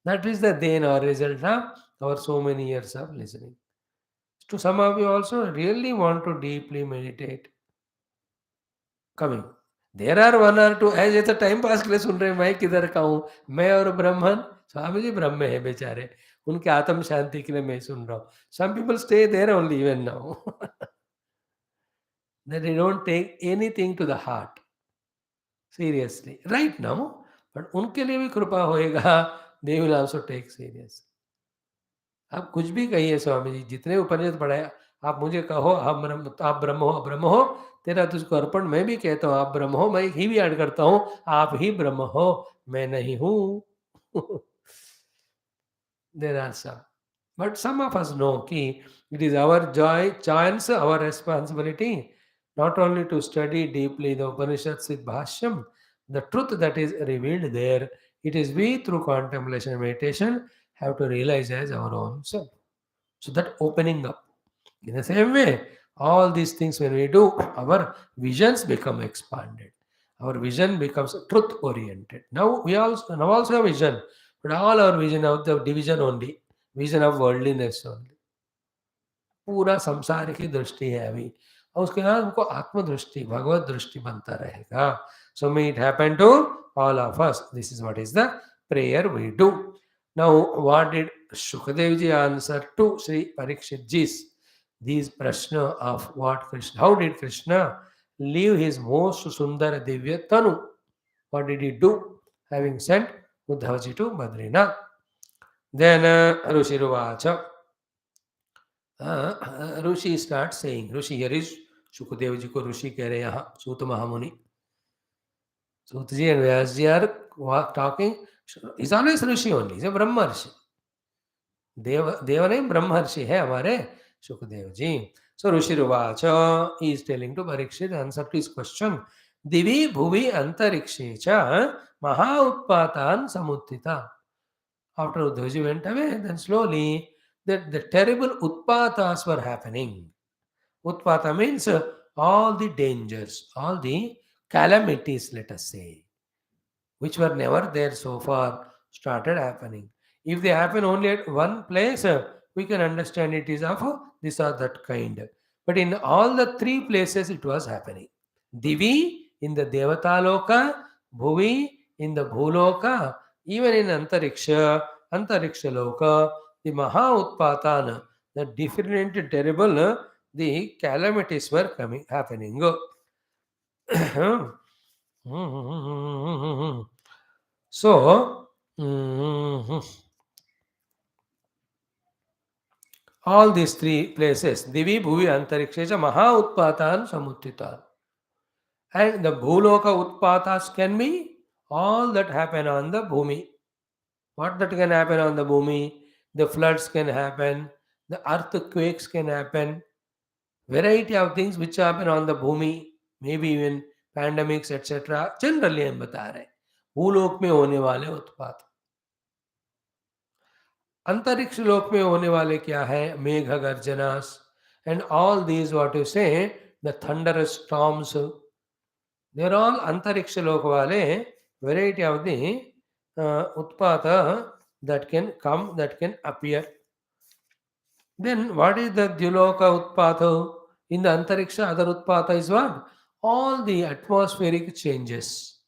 That is the then or result of our so many years of listening. To some of you also really want to deeply meditate. Coming. There are one or two, as it's a time pass के लिए सुन रहे हैं, मैं किधर का हूँ, मैं और ब्रह्मन, स्वामी जी ब्रह्म है बेचारे, उनके आत्म शांति के लिए मैं सुन रहा हूँ. Some people stay there only even now. That they don't take anything to the heart. Seriously. Right now, but उनके लिए भी कृपा होएगा, they will also take serious. आप कुछ भी कहिए स्वामी जी, जितने उपनिषद पढ़ाए, आप मुझे कहो आप ब्रह्म हो, तेरा तुझको अर्पण. मैं भी कहता हूँ आप ब्रह्म हो, मैं ही भी ऐड करता हूँ आप ही ब्रह्म हो, मैं नहीं हूँ. There are some. But some of us know कि it is our chance, our responsibility, not only to study deeply the Upanishads with Bhashyam, the truth that is revealed there, it is we through contemplation and meditation have to realize as our own self. So that opening up. In the same way, all these things when we do, our visions become expanded. Our vision becomes truth oriented. Now we also have vision, but all our vision of the division only, vision of worldliness only. पूरा संसार की दृष्टि है अभी, और उसके बाद हमको आत्मदृष्टि, भगवत दृष्टि बनता रहेगा. So may it happen to all of us. This is what is the prayer we do. Now, what did Shukadev ji answer to Sri Parikshit ji's these prashna of what Krishna? How did Krishna leave his most sundar divya tanu? What did he do, having sent Uddhavaji to Badrinath? Then Rushiruvacha. Rishi start saying. Rishi here is Sukhdev ji को ऋषि कह रहे हैं यहाँ, सूत महामुनि. Suta ji and Vyas ji are talking. Is always rishi only, is a brahmarshi. देव नहीं, ब्रह्मर्षि है हमारे सुखदेव जी. सो ऋषिरुवाच, he is telling to Parikshit answer to his question. दिवि भुवि अंतरिक्षे च महा उत्पातान समुत्थिता. After Uddhavji went away, then slowly the terrible utpatas were happening. Utpata means all the dangers, all the calamities, let us say, which were never there so far, started happening. If they happen only at one place, we can understand it is of this or that kind. But in all the three places, it was happening. Divi in the Devata Loka, Bhuvi in the Bhuloka, even in Antariksha Loka, the Maha Utpatana, the different terrible, the calamities were coming happening. So, all these three places, Divi, Bhuvi, Antariksha, Maha Utpatan, Samuttitan. And the Bhuloka Utpatas can be all that happen on the Bhumi. What that can happen on the Bhumi? The floods can happen, the earthquakes can happen, variety of things which happen on the Bhumi, maybe even pandemics, etc. Generally हम बता रहे हैं भूलोक में होने वाले उत्पात. अंतरिक्ष लोक में होने वाले क्या है? मेघ गर्जनास and all these what you say the thunderous storms, they are all अंतरिक्ष लोक वाले variety of the utpata that can come, that can appear. Then what is the Dyuloka Utpata? In the Antariksha, other Utpata is what? All the atmospheric changes,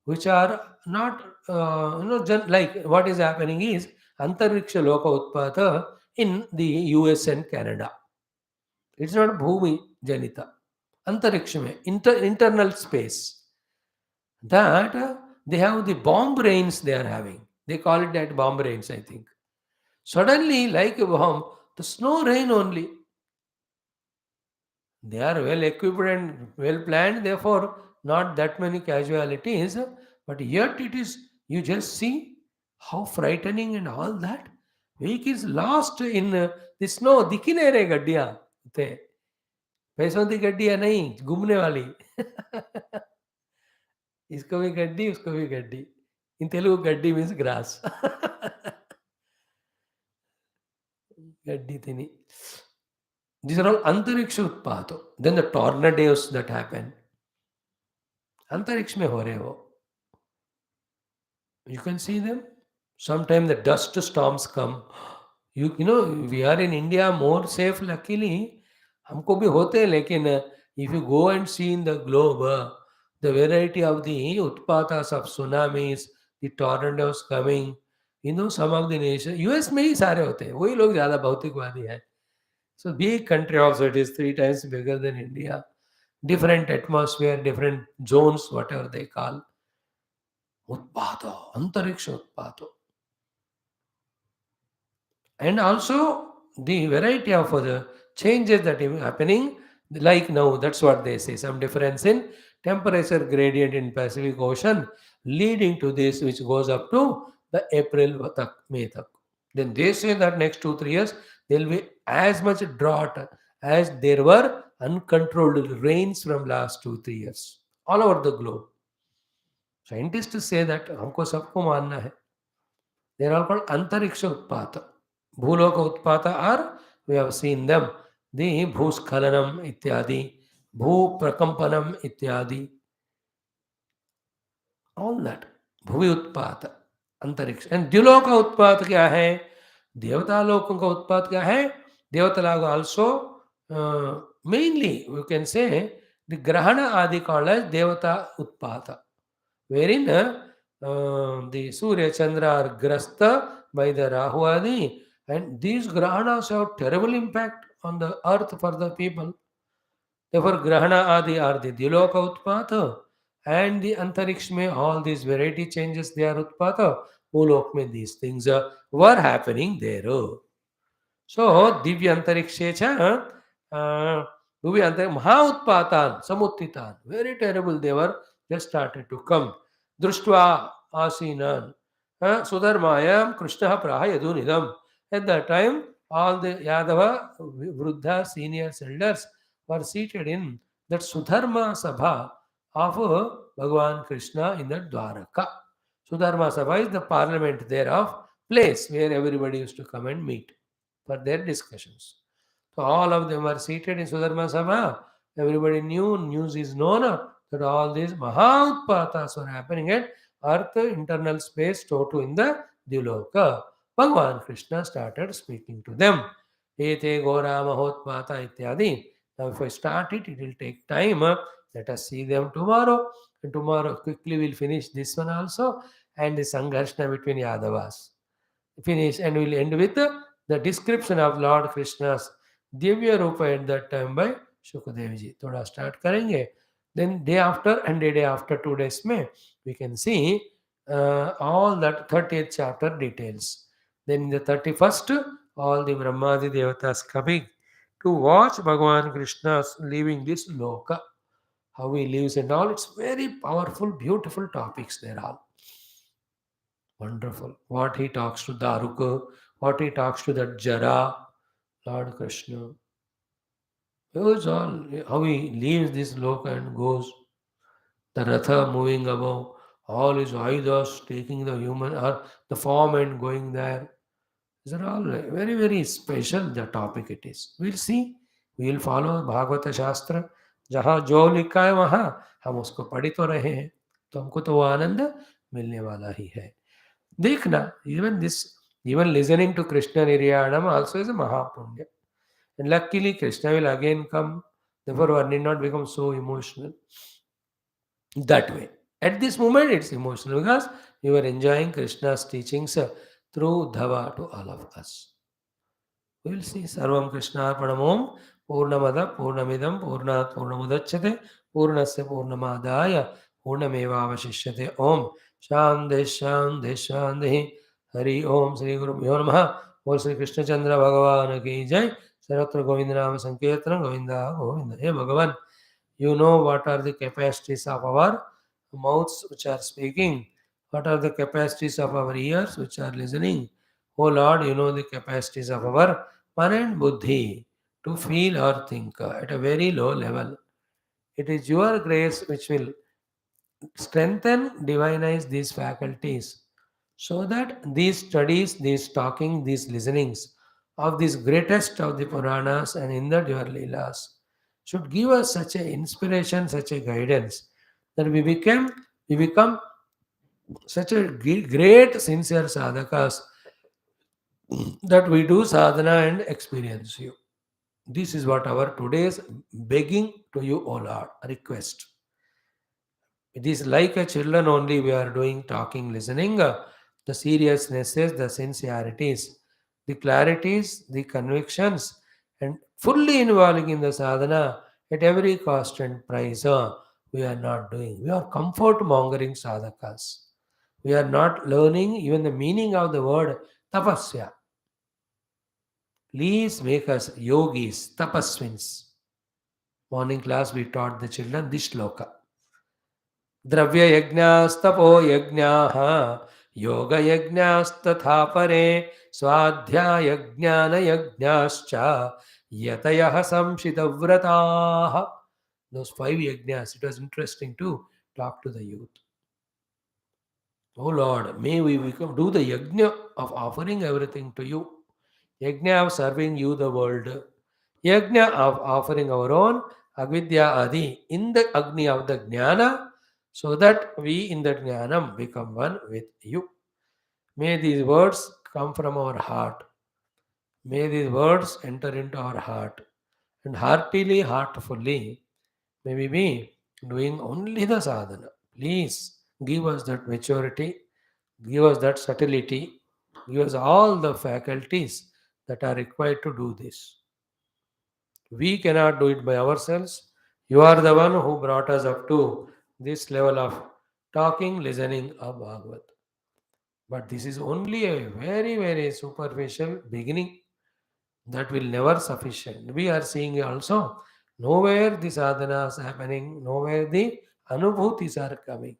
which are not, like what is happening is Antariksha Loka Utpata in the US and Canada. It's not Bhumi Janita. Antariksha mein, internal space. That they have the bomb rains they are having. They call it that bomb rains, I think. Suddenly, like a bomb, the snow rain only. They are well equipped and well planned, therefore, not that many casualties. But yet, it is, you just see how frightening and all that. Vehicles lost in the snow. दिखी नहीं रहे गड्डियां थे पैसों की गड्डियां नहीं घूमने वाली इसको भी गड्डी उसको भी गड्डी इन तेलुगु गड्डी मीन्स ग्रास गड्डी तिनी. These are all antariksha utpato. Then the tornadoes that happen. Antariksha mein ho rahe wo. You can see them. Sometimes the dust storms come. You know, we are in India more safe luckily. हमको भी होते हैं लेकिन if you go and see in the globe the variety of the utpatas of tsunamis, the tornadoes coming, you know, some of the nations, US में ही सारे होते हैं, वही लोग ज़्यादा भौतिकवादी हैं. So big country also, it is 3 times bigger than India. Different atmosphere, different zones, whatever they call. Utpato, antariksha utpato. And also the variety of the changes that are happening, like now, that's what they say, some difference in temperature gradient in Pacific Ocean leading to this, which goes up to the April, May. Then they say that next 2-3 years, there will be as much drought as there were uncontrolled rains from last 2-3 years all over the globe. Scientists say that हमको सबको मानना है. They are all called antariksha utpata. Bhuloka utpata are, we have seen them, the bhuskhalanam ityadi, bhu prakampanam ityadi, all that. Bhuvi utpata, antariksha. And Dyuloka utpata क्या है? देवता लोकों का उत्पाद क्या है? देवता लोग also mainly we can say the grahana adi called as devata utpata, wherein the Surya Chandra are grasta by the Rahu adi, and these grahanas have terrible impact on the earth for the people. Therefore grahana adi are the Diloka utpata, and the antariksh mein all these variety changes they are utpata. Bhulok mein these things were happening there. So divya antarikshe cha divya antarik maha utpatan samuttitan, very terrible they were, just started to come. Društva asinan sudharmayam krishna praha yadunidam. At that time all the Yadava Vruddha seniors elders were seated in that Sudharma Sabha of Bhagavan Krishna in the Dwaraka. Sudharma Sabha is the parliament thereof place where everybody used to come and meet for their discussions. So all of them were seated in Sudharma Sabha. Everybody knew, news is known that all these Mahautpatas were happening at earth, internal space, total in the Diloka. Bhagavan Krishna started speaking to them. Ete Gora Mahotpata ityadi. Now if I start it, it will take time. Let us see them tomorrow. And tomorrow quickly we'll finish this one also. And the Sangharshna between Yadavas. Finish and we'll end with the description of Lord Krishna's Divya Rupa at that time by Shukadev ji. थोड़ा start करेंगे. Then day after and day after 2 days में we can see all that 30th chapter details. Then in the 31st, all the Brahmadi Devatas coming to watch Bhagavan Krishna's leaving this loka, how he lives and all. It's very powerful, beautiful topics there all. Wonderful. What he talks to Daruka, what he talks to that Jara, Lord Krishna. Those all, how he leaves this loka and goes. The Ratha moving above, all his Aidas taking the human or the form and going there. These are all very, very special the topic it is. We'll see. We'll follow Bhagavat शास्त्र जहाँ जो लिखा है वहाँ हम उसको पढ़ी तो रहे हैं तो हमको तो वो आनंद मिलने वाला ही है. Dekhna, even listening to Krishna Niryanam also is a Mahapunya. And luckily, Krishna will again come. Therefore, one need not become so emotional that way. At this moment, it's emotional because we were enjoying Krishna's teachings through Dhava to all of us. We will see Sarvam Krishna Arpanamom Purnamada Purnamidam Purnat Purnamudachate Purnasya Purnamadaya Purnameva Vashishyate Om Shanti Shanti Shanti Hari Om Sri Guru Bhyo Namaha. All Sri Krishna Chandra Bhagavan ki Jai. Sarvatra Govinda Nama Sankirtanam Govinda Govinda. Hey Bhagavan, you know what are the capacities of our mouths which are speaking, what are the capacities of our ears which are listening. Oh Lord, you know the capacities of our man and buddhi to feel or think at a very low level. It is your grace which will strengthen, divinize these faculties so that these studies, these talking, these listenings of this greatest of the Puranas and in the your Leelas should give us such a inspiration, such a guidance that we become such a great sincere sadhakas that we do sadhana and experience you. This is what our today's begging to you, O Lord, request. It is like a children only we are doing talking, listening. The seriousnesses, the sincerities, the clarities, the convictions, and fully involving in the sadhana at every cost and price. We are not doing. We are comfort mongering sadhakas. We are not learning even the meaning of the word tapasya. Please make us yogis, tapaswins. Morning class we taught the children this shloka. द्रव्ययज्ञास्तपो यज्ञाः योगयज्ञास्तथा परे स्वाध्यायज्ञानयज्ञाश्च यतयः संशितव्रताः. Those 5 yajnas, it was interesting to talk to the youth. Oh Lord, may we become do the yajna of offering everything to you, yajna of serving you the world, yajna of offering our own avidya adi in the agni of the jnana, so that we in the jnanam become one with you. May these words come from our heart. May these words enter into our heart. And heartily, heartfully, may we be doing only the sadhana. Please give us that maturity, give us that subtlety, give us all the faculties that are required to do this. We cannot do it by ourselves. You are the one who brought us up to this level of talking, listening of Bhagavad. But this is only a very, very superficial beginning that will never sufficient. We are seeing also nowhere the sadhana is happening, nowhere the anubhutis are coming.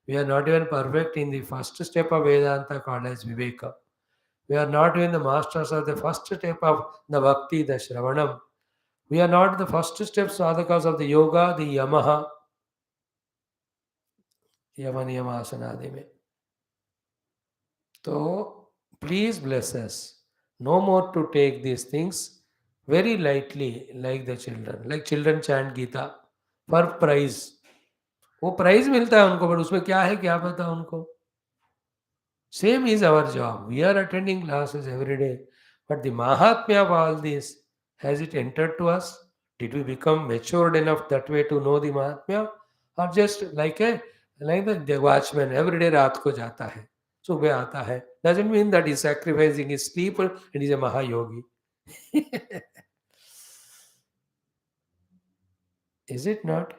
We are not even perfect in the first step of Vedanta called as Viveka. We are not even the masters of the first step of the Bhakti, the Shravanam. We are not the first step sadhakas of the yoga, the Yamaha, Yama Niyama Asana आदि में. तो Please bless us. No more to take these things very lightly like the children. Like children chant Gita for prize. वो prize मिलता है उनको, but उसमें क्या है क्या पता उनको. Same is our job. We are attending classes every day. But the Mahatmya of all this, has it entered to us? Did we become matured enough that way to know the Mahatmya? Or just like the watchman every day रात को जाता है, सुबह आता है. Doesn't mean that he's sacrificing his sleep and he's a Mahayogi. Is it not?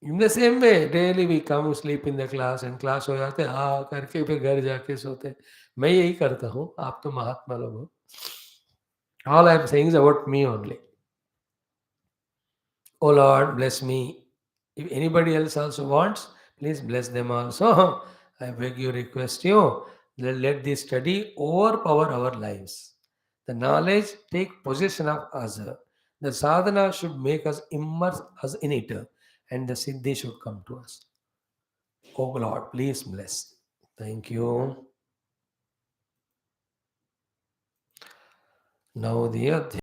In the same way, daily we come sleep in the class and class हो जाते हाँ करके फिर घर जाके सोते. मैं यही करता हूँ, आप तो महात्मा लोग हो. All I am saying is about me only. Oh Lord, bless me. If anybody else also wants, please bless them also. I beg you, request you, let this study overpower our lives. The knowledge take possession of us. The sadhana should make us immerse us in it, and the siddhi should come to us. Oh Lord, please bless. Thank you. Now the